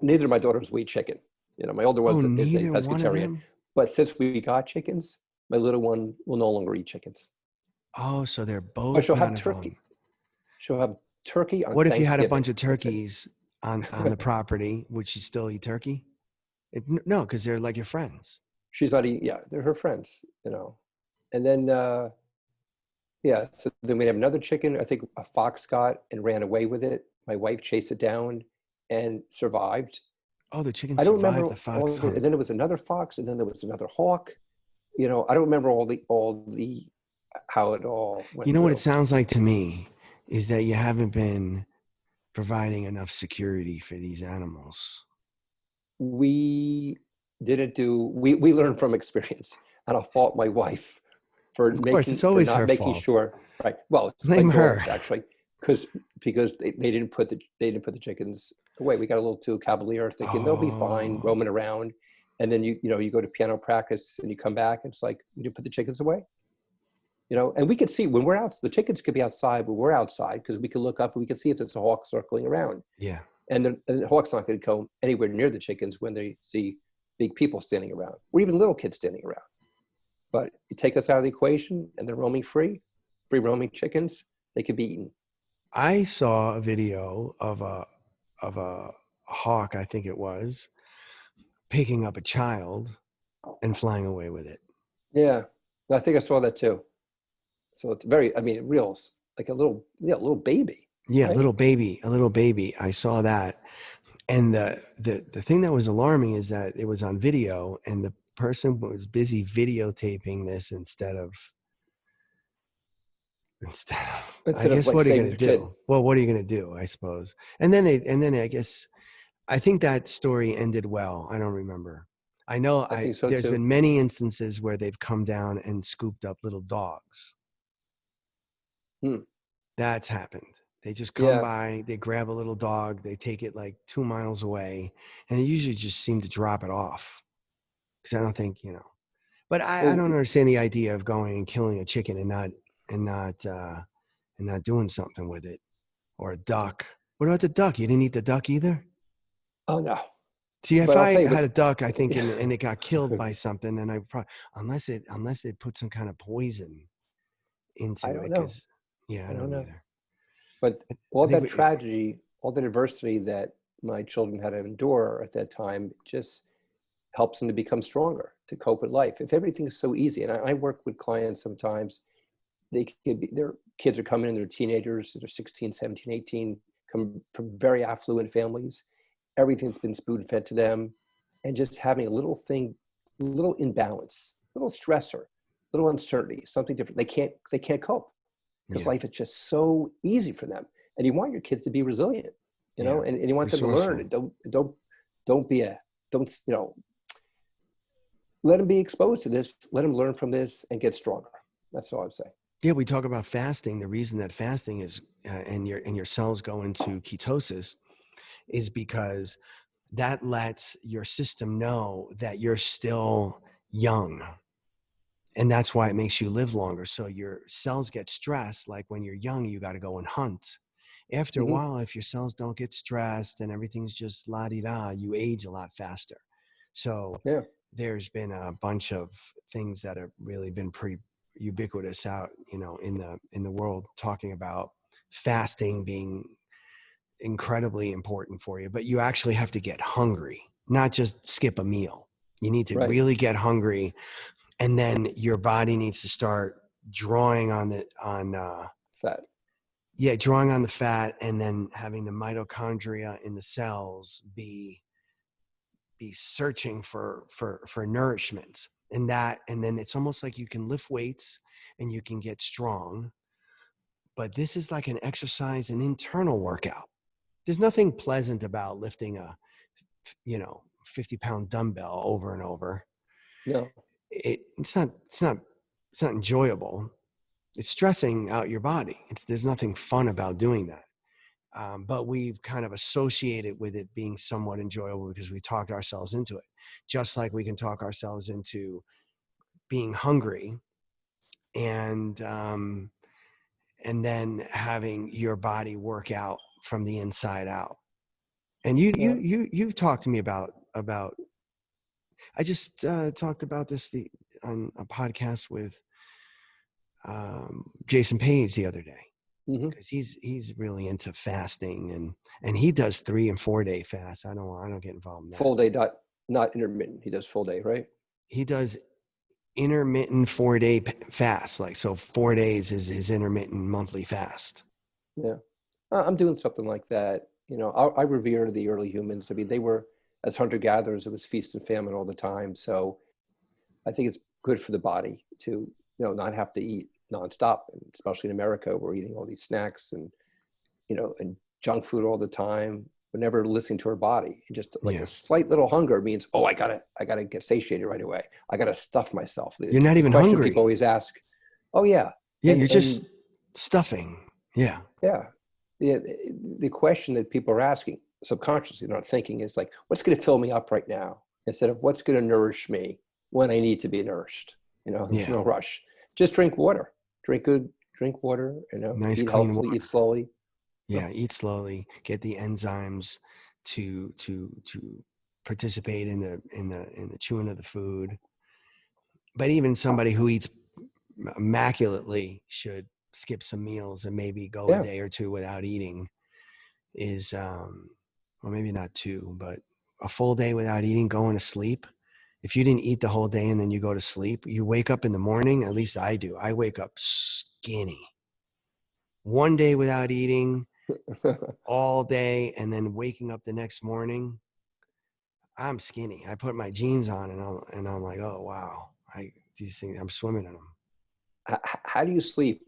neither of my daughters will eat chicken. My older Oh, one is a neither one of pescatarian, them? but since we got chickens, my little one will no longer eat chickens. Oh, so they're But both she'll not have involved. turkey. She'll have turkey on What if you had a Thanksgiving. bunch of That's it. turkeys on the property? Would she still eat turkey? No, because they're like your friends. She's not eating. Yeah, they're her friends. And then yeah, so then we have another chicken. I think a fox got and ran away with it. My wife chased it down and survived. Oh, the chicken I don't survived remember the all fox of it. hunt. And then there was another fox, and then there was another hawk. I don't remember all the how it all You went know what it through. sounds like to me is that you haven't been providing enough security for these animals. We didn't do. We learned from experience, and I'll fault my wife for Of course, it's for always not her making fault. sure. Right. Well, it's my Blame her. daughters actually, because they didn't put the chickens away. We got a little too cavalier, thinking they'll be fine Oh, roaming around, and then you go to piano practice and you come back and it's like you didn't put the chickens away. And we could see when we're out. The chickens could be outside when we're outside because we could look up and we could see if there's a hawk circling around. yeah. And the hawk's not going to go anywhere near the chickens when they see big people standing around, or even little kids standing around. But you take us out of the equation, and they're roaming free roaming chickens. They could be eaten. I saw a video of a hawk, I think it was, picking up a child and flying away with it. Yeah, I think I saw that too. So it's very, I mean, real like a little, little baby. Yeah, right? a little baby. I saw that. And the thing that was alarming is that it was on video and the person was busy videotaping this I Instead of guess like what are you saving going to their kid. do? Well, what are you going to do, I suppose? And then I guess I think that story ended well. I don't remember. I know I think so there's too. been many instances where they've come down and scooped up little dogs. Hmm. That's happened. They just come Yeah. by, they grab a little dog, they take it like 2 miles away, and they usually just seem to drop it off. Because I don't think, but I Well, don't understand the idea of going and killing a chicken and not and not doing something with it. Or a duck. What about the duck? You didn't eat the duck either? oh no. See, if But I'll tell I you had what. a duck, I think, and it got killed by something, then I probably, unless it put some kind of poison I into don't it, know. because yeah, I I don't don't know. either. But I all think that tragedy, all that adversity that my children had to endure at that time just helps them to become stronger, to cope with life. If everything's so easy, and I work with clients sometimes, their kids are coming in, they're teenagers, they're 16, 17, 18, come from very affluent families. Everything's been spoon fed to them. And just having a little thing, a little imbalance, a little stressor, a little uncertainty, something different. They can't cope because yeah, life is just so easy for them. And you want your kids to be resilient, yeah, and you want them to learn. resourceful. And don't be a, don't, let them be exposed to this, let them learn from this and get stronger. That's all I'm saying. Yeah, we talk about fasting. The reason that fasting is and your cells go into ketosis is because that lets your system know that you're still young. And that's why it makes you live longer. So your cells get stressed. Like when you're young, you got to go and hunt. After a Hmm. while, if your cells don't get stressed and everything's just la di da, you age a lot faster. So Yeah. there's been a bunch of things that have really been pretty ubiquitous out, in the world, talking about fasting being incredibly important for you. But you actually have to get hungry, not just skip a meal. You need to Right. really get hungry, and then your body needs to start drawing on Fat. drawing on the fat, and then having the mitochondria in the cells be searching for nourishment, and then it's almost like you can lift weights and you can get strong, but this is like an exercise, an internal workout. There's nothing pleasant about lifting a 50-pound dumbbell over and over. No. It's not enjoyable. It's stressing out your body. There's nothing fun about doing that. But we've kind of associated with it being somewhat enjoyable because we talked ourselves into it. Just like we can talk ourselves into being hungry, and then having your body work out from the inside out. And Yeah. you've talked to me about. I just talked about this on a podcast with Jason Page the other day, Hmm. because he's really into fasting, and he does 3 and 4 day fasts. I don't get involved in that. Full day, not intermittent. He does full day, right? He does intermittent 4 day fasts. Like, so 4 days is his intermittent monthly fast. Yeah. I'm doing something like that. I revere the early humans. I mean, they were, as hunter gatherers, it was feast and famine all the time. So I think it's good for the body to, not have to eat nonstop. And especially in America, we're eating all these snacks and junk food all the time. We're never listening to our body. And just like Yeah, a slight little hunger means, oh, I gotta get satiated right away. I gotta stuff myself. The, you're not the even question people hungry. always ask, oh yeah, Yeah, and you're and just stuffing. Yeah, yeah, the the question that people are asking subconsciously, not thinking, is like, what's going to fill me up right now, instead of what's going to nourish me when I need to be nourished. There's yeah. no rush. Just drink water. Drink water. Nice Eat clean healthfully, water. eat slowly. Yeah, eat slowly. Get the enzymes to participate in the chewing of the food. But even somebody who eats immaculately should skip some meals and maybe go a Yeah, day or two without eating. Is well, maybe not two, but a full day without eating, going to sleep. If you didn't eat the whole day and then you go to sleep, you wake up in the morning. At least I do. I wake up skinny. One day without eating, all day and then waking up the next morning, I'm skinny. I put my jeans on and I'm like, oh wow, these things, I'm swimming in them. How do you sleep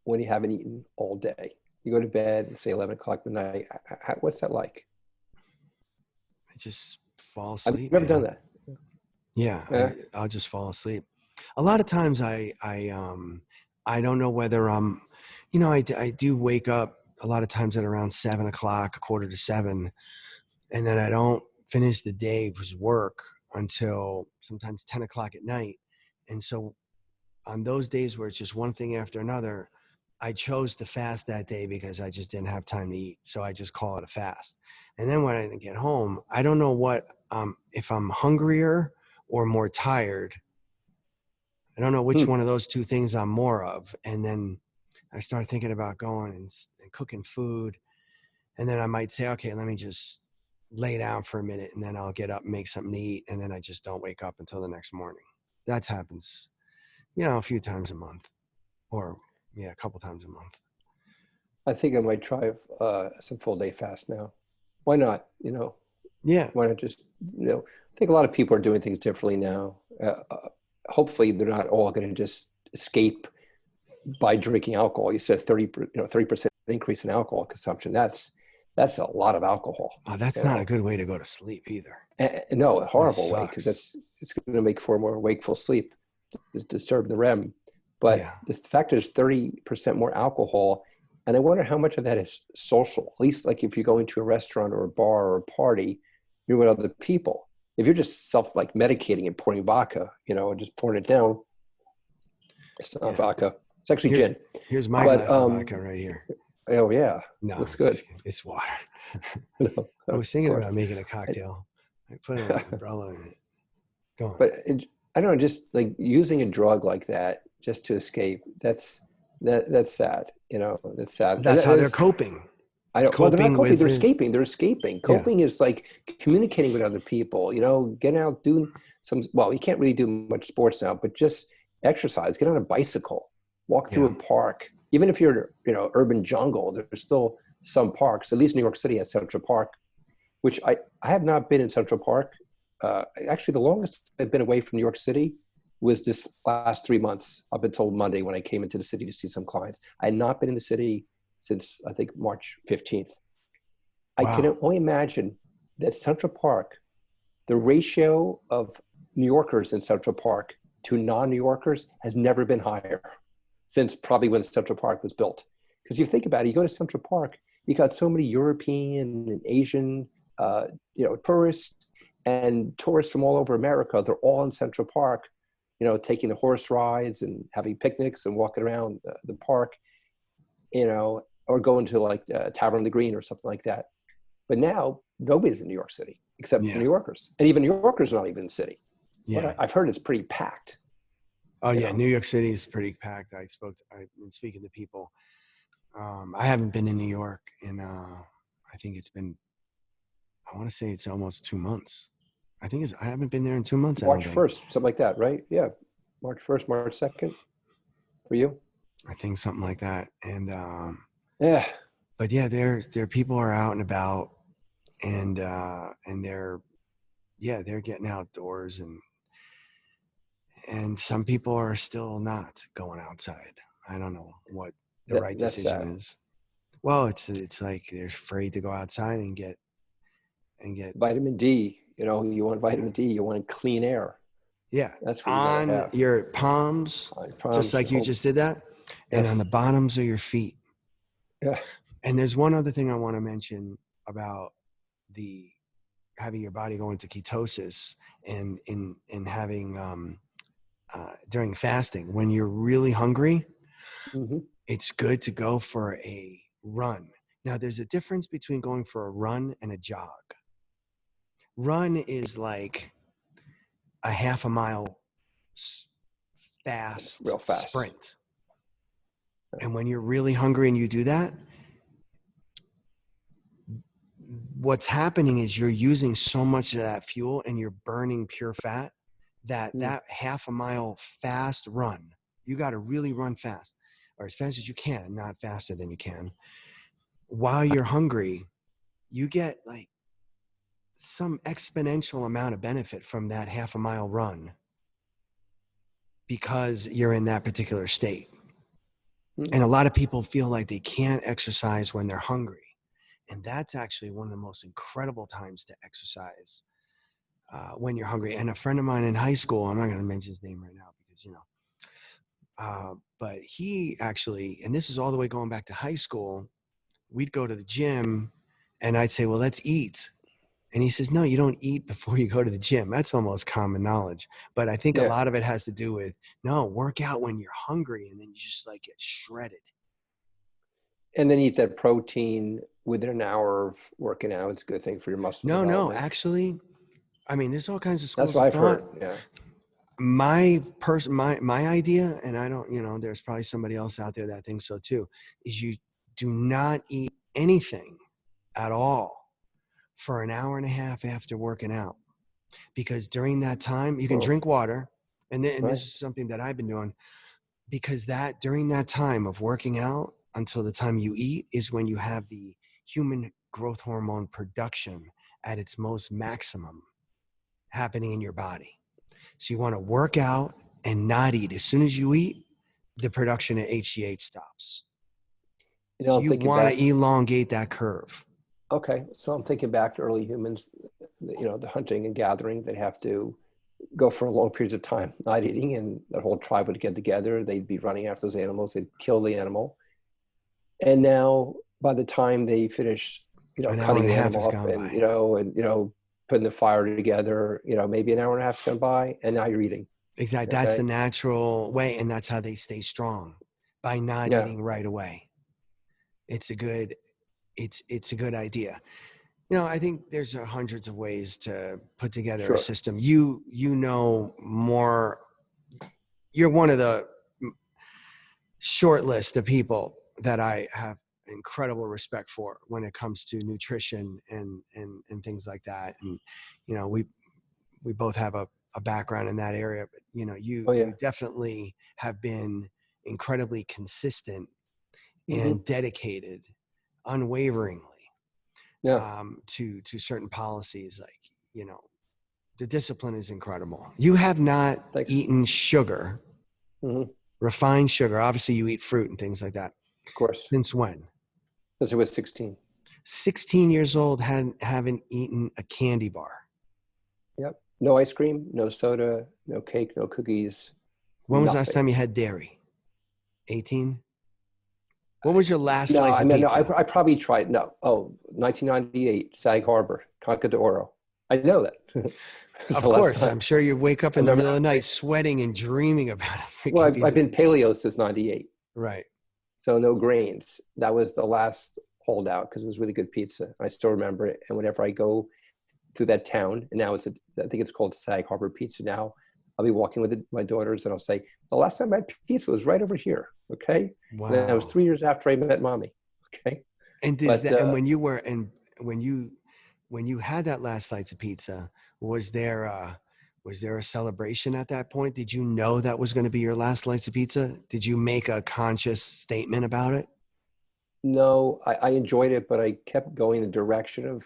when you haven't eaten all day? You go to bed and say 11 o'clock midnight. What's that like? I just fall I've asleep, never done man. that. Yeah, Yeah. I'll just fall asleep. A lot of times I don't know whether I'm, I do wake up a lot of times at around 7 o'clock, 6:45, and then I don't finish the day's work until sometimes 10 o'clock at night. And so on those days where it's just one thing after another, I chose to fast that day because I just didn't have time to eat. So I just call it a fast. And then when I get home, I don't know if I'm hungrier or more tired. I don't know which Hmm. one of those two things I'm more of. And then I start thinking about going and cooking food. And then I might say, okay, let me just lay down for a minute and then I'll get up and make something to eat. And then I just don't wake up until the next morning. That happens, a few times a month or a couple times a month. I think I might try some full day fast now. Why not? Yeah. Why not just, I think a lot of people are doing things differently now. Hopefully they're not all going to just escape by drinking alcohol. You said 30% increase in alcohol consumption. That's a lot of alcohol. Oh, that's not a good way to go to sleep either. No, a That horrible way, because sucks. it's going to make for a more wakeful sleep, disturb the REM. But Yeah. the fact is 30% more alcohol. And I wonder how much of that is social. At least like if you go into a restaurant or a bar or a party, you're with other people. If you're just like medicating and pouring vodka, and just pouring it down, it's not Yeah. vodka. It's actually Here's gin. here's my But glass of vodka right here. oh yeah, No, looks it's good. just kidding. It's water. No, I of was thinking about course. making a cocktail. I put an umbrella in it. Go on. But I don't know, just like using a drug like that just to escape, that's sad. That's sad. And That's how they're coping. I don't, well, they're not Coping coping, with they're it. escaping. They're escaping. Yeah. Coping is like communicating with other people, getting out, doing well, you can't really do much sports now, but just exercise, get on a bicycle, walk through Yeah. a park. Even if you're, urban jungle, there's still some parks. At least New York City has Central Park, which I have not been in Central Park. Actually, the longest I've been away from New York City was this last 3 months, up until Monday when I came into the city to see some clients. I had not been in the city since I think March 15th. I can Wow. only imagine that Central Park, the ratio of New Yorkers in Central Park to non-New Yorkers has never been higher since probably when Central Park was built. Because you think about it, you go to Central Park, you got so many European and Asian, tourists and tourists from all over America. They're all in Central Park, taking the horse rides and having picnics and walking around the park, or going to like Tavern on the Green or something like that. But now nobody's in New York City except Yeah. New Yorkers, and even New Yorkers are not even in the city. Yeah. But I've heard it's pretty packed. Oh yeah. New York City is pretty packed. I've been speaking to people. I haven't been in New York in I think I want to say it's almost 2 months. I haven't been there in 2 months, I don't March think. 1st, something like that, right? Yeah, March 1st, March 2nd for you. I think something like that. And Yeah, but yeah, there people are out and about and they're getting outdoors and some people are still not going outside. I don't know what the right that's sad. decision is. Well, it's like they're afraid to go outside and get Vitamin D, you want vitamin D, you want clean air. yeah, That's what you got to on have. your palms, I just promise. like you just did that, and on Yes. the bottoms of your feet. Yeah. And there's one other thing I want to mention about the having your body go into ketosis and in having during fasting when you're really hungry. Mm-hmm. It's good to go for a run. Now, there's a difference between going for a run and a jog. Run is like a half a mile fast Real fast. sprint. And when you're really hungry and you do that, what's happening is you're using so much of that fuel and you're burning pure fat that half a mile fast run, you got to really run fast or as fast as you can, not faster than you can. while you're hungry, you get like some exponential amount of benefit from that half a mile run because you're in that particular state. And a lot of people feel like they can't exercise when they're hungry. And that's actually one of the most incredible times to exercise when you're hungry. And a friend of mine in high school, I'm not going to mention his name right now because, but he actually, and this is all the way going back to high school, we'd go to the gym and I'd say, well, let's eat. And he says, no, you don't eat before you go to the gym. That's almost common knowledge. But I think a lot of it has to do with, no, work out when you're hungry and then you just like get shredded. And then eat that protein within an hour of working out. It's a good thing for your muscle development. No, actually, I mean, there's all kinds of schools That's what of I've thought. heard. Yeah. My idea, and I don't, there's probably somebody else out there that thinks so too, is you do not eat anything at all for an hour and a half after working out. Because during that time, you can drink water. And this is something that I've been doing, because during that time of working out until the time you eat is when you have the human growth hormone production at its most maximum happening in your body. So you want to work out and not eat. As soon as you eat, the production of HGH stops. So you want to elongate that curve. Okay. So I'm thinking back to early humans, the hunting and gathering, they'd have to go for long periods of time not eating, and the whole tribe would get together. They'd be running after those animals. They'd kill the animal. And now by the time they finish, cutting the animal up and, putting the fire together, maybe an hour and a half's gone by, and now you're eating. Exactly. Okay? That's the natural way. And that's how they stay strong, by not eating right away. It's a good idea. I think there's hundreds of ways to put together a system. You know more. You're one of the short list of people that I have incredible respect for when it comes to nutrition and things like that. And we both have a background in that area, but you definitely have been incredibly consistent and dedicated unwaveringly to certain policies. Like, the discipline is incredible. You have not eaten sugar, refined sugar. Obviously you eat fruit and things like that. Of course. Since when? Since I was 16. 16 years old, haven't eaten a candy bar. Yep. No ice cream, no soda, no cake, no cookies. When was the last time you had dairy? 18? What was your last slice of pizza? No, I probably tried. 1998, Sag Harbor, Conca d'Oro. I know that. Of course. I'm sure you wake up in the middle of the night sweating and dreaming about it. Well, I've been paleo since 98. Right. So no grains. That was the last holdout because it was really good pizza. I still remember it. And whenever I go through that town, and now I think it's called Sag Harbor Pizza now, I'll be walking with my daughters and I'll say, the last time I had pizza was right over here. Okay. Wow. And that was 3 years after I met mommy. Okay. And when you had that last slice of pizza, was there a celebration at that point? Did you know that was going to be your last slice of pizza? Did you make a conscious statement about it? No, I enjoyed it, but I kept going in the direction of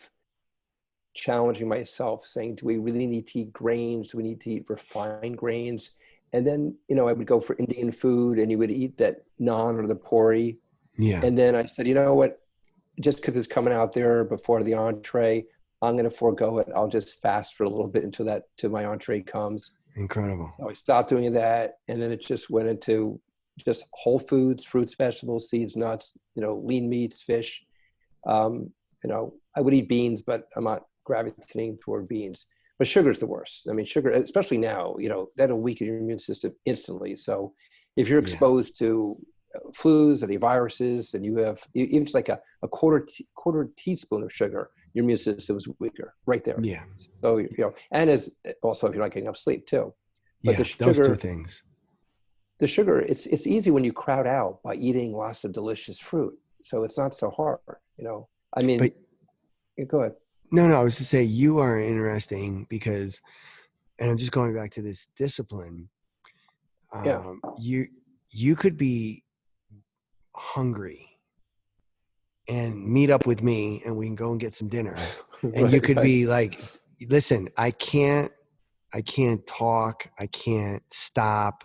challenging myself, saying, do we really need to eat grains? Do we need to eat refined grains? And then, I would go for Indian food and you would eat that naan or the puri. Yeah. And then I said, you know what, just because it's coming out there before the entree, I'm going to forego it. I'll just fast for a little bit until my entree comes. Incredible. So I stopped doing that. And then it just went into just whole foods, fruits, vegetables, seeds, nuts, lean meats, fish. I would eat beans, but I'm not gravitating toward beans. But sugar's the worst. I mean, sugar, especially now, that'll weaken your immune system instantly. So if you're exposed to flus or the viruses and you have even just like a quarter teaspoon of sugar, your immune system is weaker right there. Yeah. So, and as also if you're not getting enough sleep too. But those two things. The sugar, it's easy when you crowd out by eating lots of delicious fruit. So it's not so hard, I mean, go ahead. No, I was to say you are interesting because, and I'm just going back to this discipline. You could be hungry and meet up with me and we can go and get some dinner. And you could be like, listen, I can't talk. I can't stop.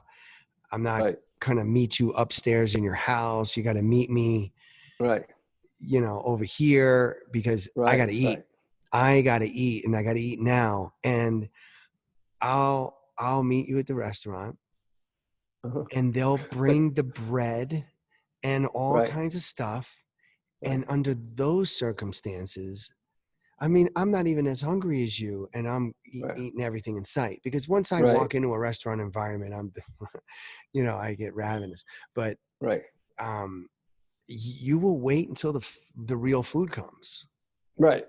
I'm not going to meet you upstairs in your house. You got to meet me, over here because I got to eat. I got to eat, and I got to eat now. And I'll meet you at the restaurant, and they'll bring the bread and all kinds of stuff. And under those circumstances, I mean, I'm not even as hungry as you, and I'm eating everything in sight. Because once I walk into a restaurant environment, I'm, I get ravenous. But you will wait until the real food comes. Right.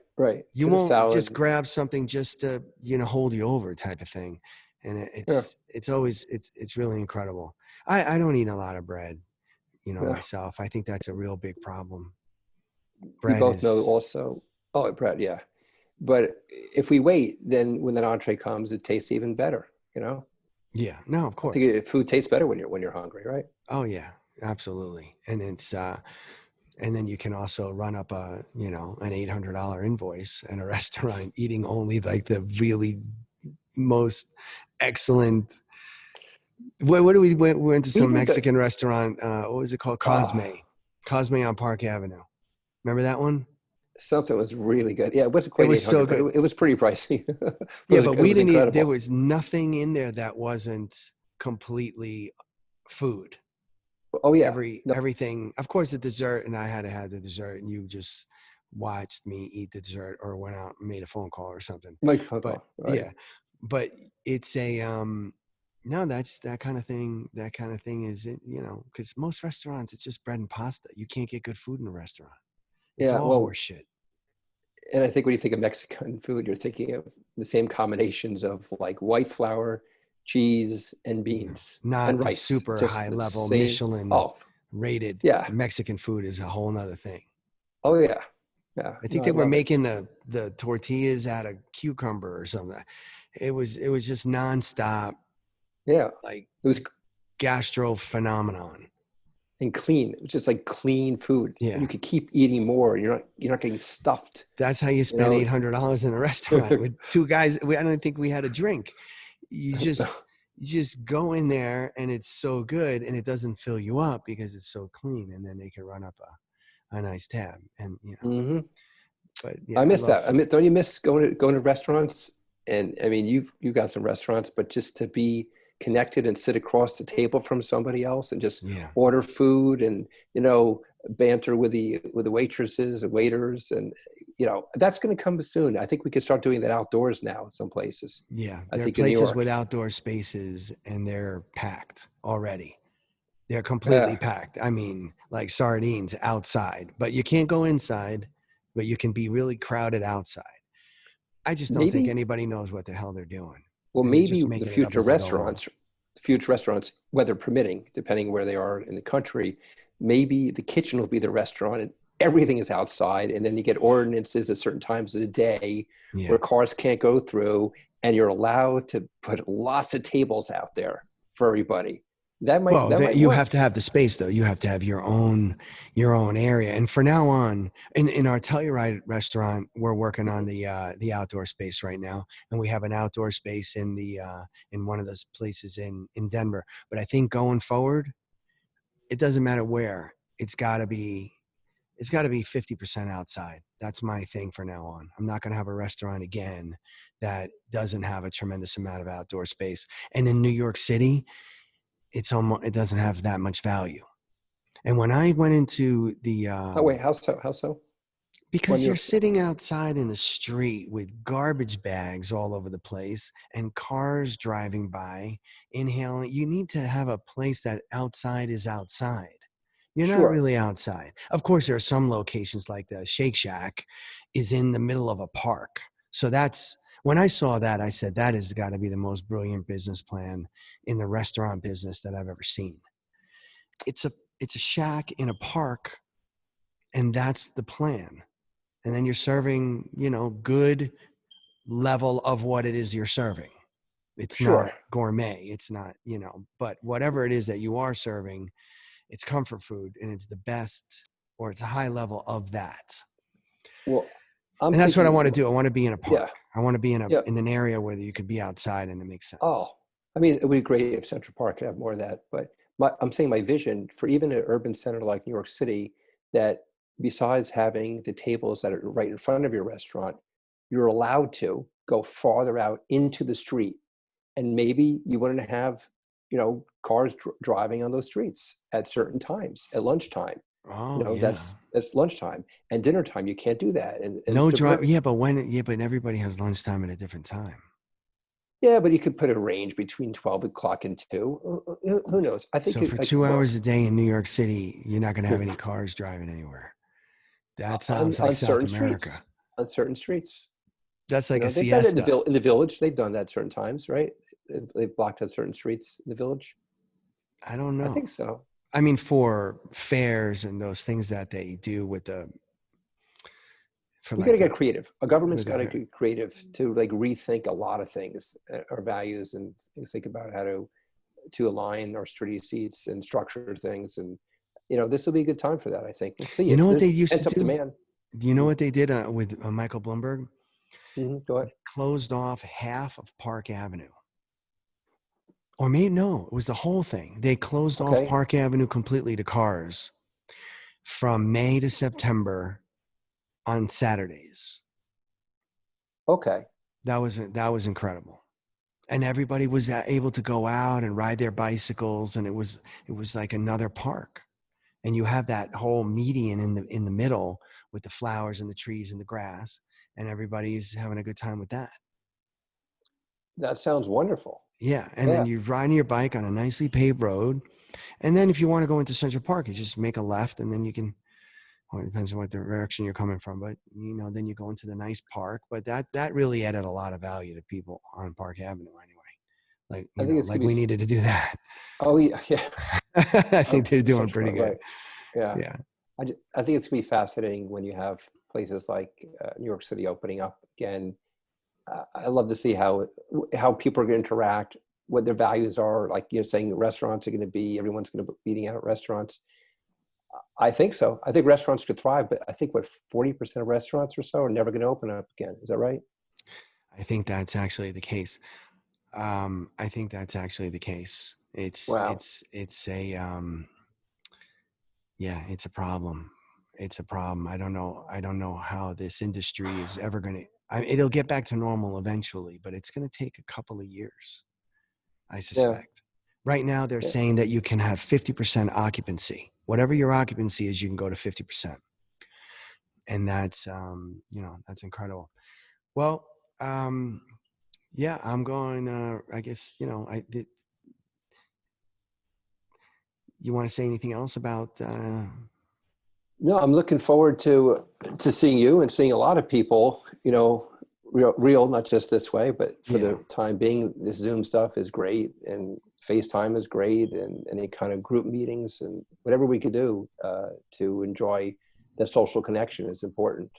You won't just grab something just to hold you over type of thing, and it's always it's really incredible. I don't eat a lot of bread, myself. I think that's a real big problem. Bread we both know also. Oh, bread, yeah. But if we wait, then when that entree comes, it tastes even better. Yeah. No, of course. I think food tastes better when you're hungry, right? Oh yeah, absolutely. And it's and then you can also run up an $800 invoice in a restaurant eating only like the really most excellent. What do we went to some Mexican restaurant? What was it called? Cosme on Park Avenue. Remember that one? Something was really good. Yeah, it wasn't quite 800, so good. But it was pretty pricey. But we didn't eat. There was nothing in there that wasn't completely food. Oh yeah, everything. Of course, the dessert, and I had to have the dessert, and you just watched me eat the dessert, or went out and made a phone call or something. Yeah, but it's a no. That's that kind of thing. That kind of thing is because most restaurants it's just bread and pasta. You can't get good food in a restaurant. It's all horseshit. And I think when you think of Mexican food, you're thinking of the same combinations of like white flour, cheese, and beans, not and the rice. super high level Michelin rated Mexican food is a whole nother thing. Oh yeah, I think they were making the tortillas out of cucumber or something. It was just nonstop. Yeah, like it was gastro phenomenon. And clean. It was just like clean food. Yeah, and you could keep eating more. You're not getting stuffed. That's how you spend $800 in a restaurant with two guys. I don't think we had a drink. You just go in there and it's so good, and it doesn't fill you up because it's so clean, and then they can run up a nice tab, and Mm-hmm. But yeah, I miss that. Don't you miss going to restaurants? And I mean, you've got some restaurants, but just to be connected and sit across the table from somebody else and just order food and banter with the waitresses and waiters, and that's going to come soon. I think we can start doing that outdoors now. Some places. Yeah, there are places with outdoor spaces, and they're packed already. They're completely packed. I mean, like sardines outside, but you can't go inside. But you can be really crowded outside. I just don't think anybody knows what the hell they're doing. Well, maybe the future restaurants, weather permitting, depending where they are in the country, maybe the kitchen will be the restaurant and everything is outside. And then you get ordinances at certain times of the day where cars can't go through, and you're allowed to put lots of tables out there for everybody. You have to have the space though. You have to have your own area. And for now on, in our Telluride restaurant, we're working on the outdoor space right now, and we have an outdoor space in one of those places in Denver. But I think going forward, it doesn't matter where. It's got to be 50% outside. That's my thing for now on. I'm not going to have a restaurant again that doesn't have a tremendous amount of outdoor space. And in New York City, it doesn't have that much value. And when I went into the how so? Because you're sitting outside in the street with garbage bags all over the place and cars driving by, inhaling. You need to have a place that outside is outside. You're not really outside. Of course, there are some locations like the Shake Shack is in the middle of a park. So when I saw that, I said, that has got to be the most brilliant business plan in the restaurant business that I've ever seen. It's a shack in a park, and that's the plan. And then you're serving, good level of what it is you're serving. It's not gourmet. It's not, but whatever it is that you are serving, it's comfort food, and it's the best or it's a high level of that. Well, I'm And that's what I thinking, want to do. I want to be in a park. yeah, I want to be yeah. in an area where you could be outside and it makes Oh, sense. I mean, it would be great if Central Park could have more of that. But I'm saying my vision for even an urban center like New York City, that besides having the tables that are right in front of your restaurant, you're allowed to go farther out into the street. And maybe you wouldn't have, cars driving on those streets at certain times, at lunchtime. Oh yeah. That's lunchtime and dinner time. You can't do that. And it's No drive. diverting. Yeah, but everybody has lunchtime at a different time. Yeah, but you could put a range between 12 o'clock and 2. Who knows? I think So for like 2 hours a day in New York City, you're not going to have any cars driving anywhere. That sounds like on South certain America. streets, on certain streets. That's like a They've done it siesta. in the village. They've done that certain times, right? They've blocked out certain streets in the village. I don't I know. think so. I mean, for fairs and those things that they do with You got to like get creative. A government's with got to get creative to like rethink a lot of things, our values, and think about how to align our street seats and structure things. And this will be a good time for that. I think we'll see you it. know what they There's used to pent up do? demand. Do you know what they did with Michael Bloomberg? Go ahead. Closed off half of Park Avenue. Or maybe no, it was the whole thing. They closed off Okay. Park Avenue completely to cars from May to September on Saturdays. Okay. That was incredible. And everybody was able to go out and ride their bicycles, and it was like another park. And you have that whole median in the middle with the flowers and the trees and the grass, and everybody's having a good time with that. That sounds wonderful. Yeah, and Yeah. then you ride your bike on a nicely paved road, and then if you want to go into Central Park, you just make a left, and then you can. Well, it depends on what direction you're coming from, but then you go into the nice park. But that really added a lot of value to people on Park Avenue anyway. Like I think it's like gonna we be. needed to do that. Oh yeah, yeah. I think they're doing Central pretty Park, good. right? Yeah. Yeah. I think it's gonna be fascinating when you have places like New York City opening up again. I love to see how people are going to interact, what their values are. Like you're saying, restaurants are going to be, everyone's going to be eating out at restaurants. I think so. I think restaurants could thrive, but I think 40% of restaurants or so are never going to open up again. Is that right? I think that's actually the case. I think that's actually the case. Wow. It's a yeah, it's a problem. It's a problem. I don't know how this industry is ever going to. It'll get back to normal eventually, but it's going to take a couple of years, I Yeah. suspect. Right now, they're Yeah. saying that you can have 50% occupancy. Whatever your occupancy is, you can go to 50%, and that's that's incredible. Well, yeah, I'm going. I guess you want to say anything else about? No, I'm looking forward to seeing you and seeing a lot of people, real, not just this way, but for Yeah. the time being, this Zoom stuff is great and FaceTime is great, and any kind of group meetings and whatever we could do to enjoy the social connection is important.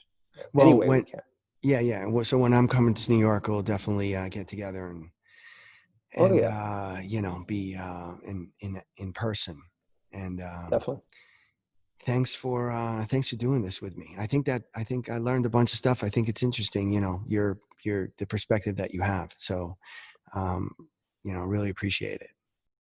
Well, Any way we can. yeah. Well, so when I'm coming to New York, we'll definitely get together Oh and yeah, be in person. And definitely. thanks for doing this with me. I think I learned a bunch of stuff. I think it's interesting. Your the perspective that you have. So really appreciate it.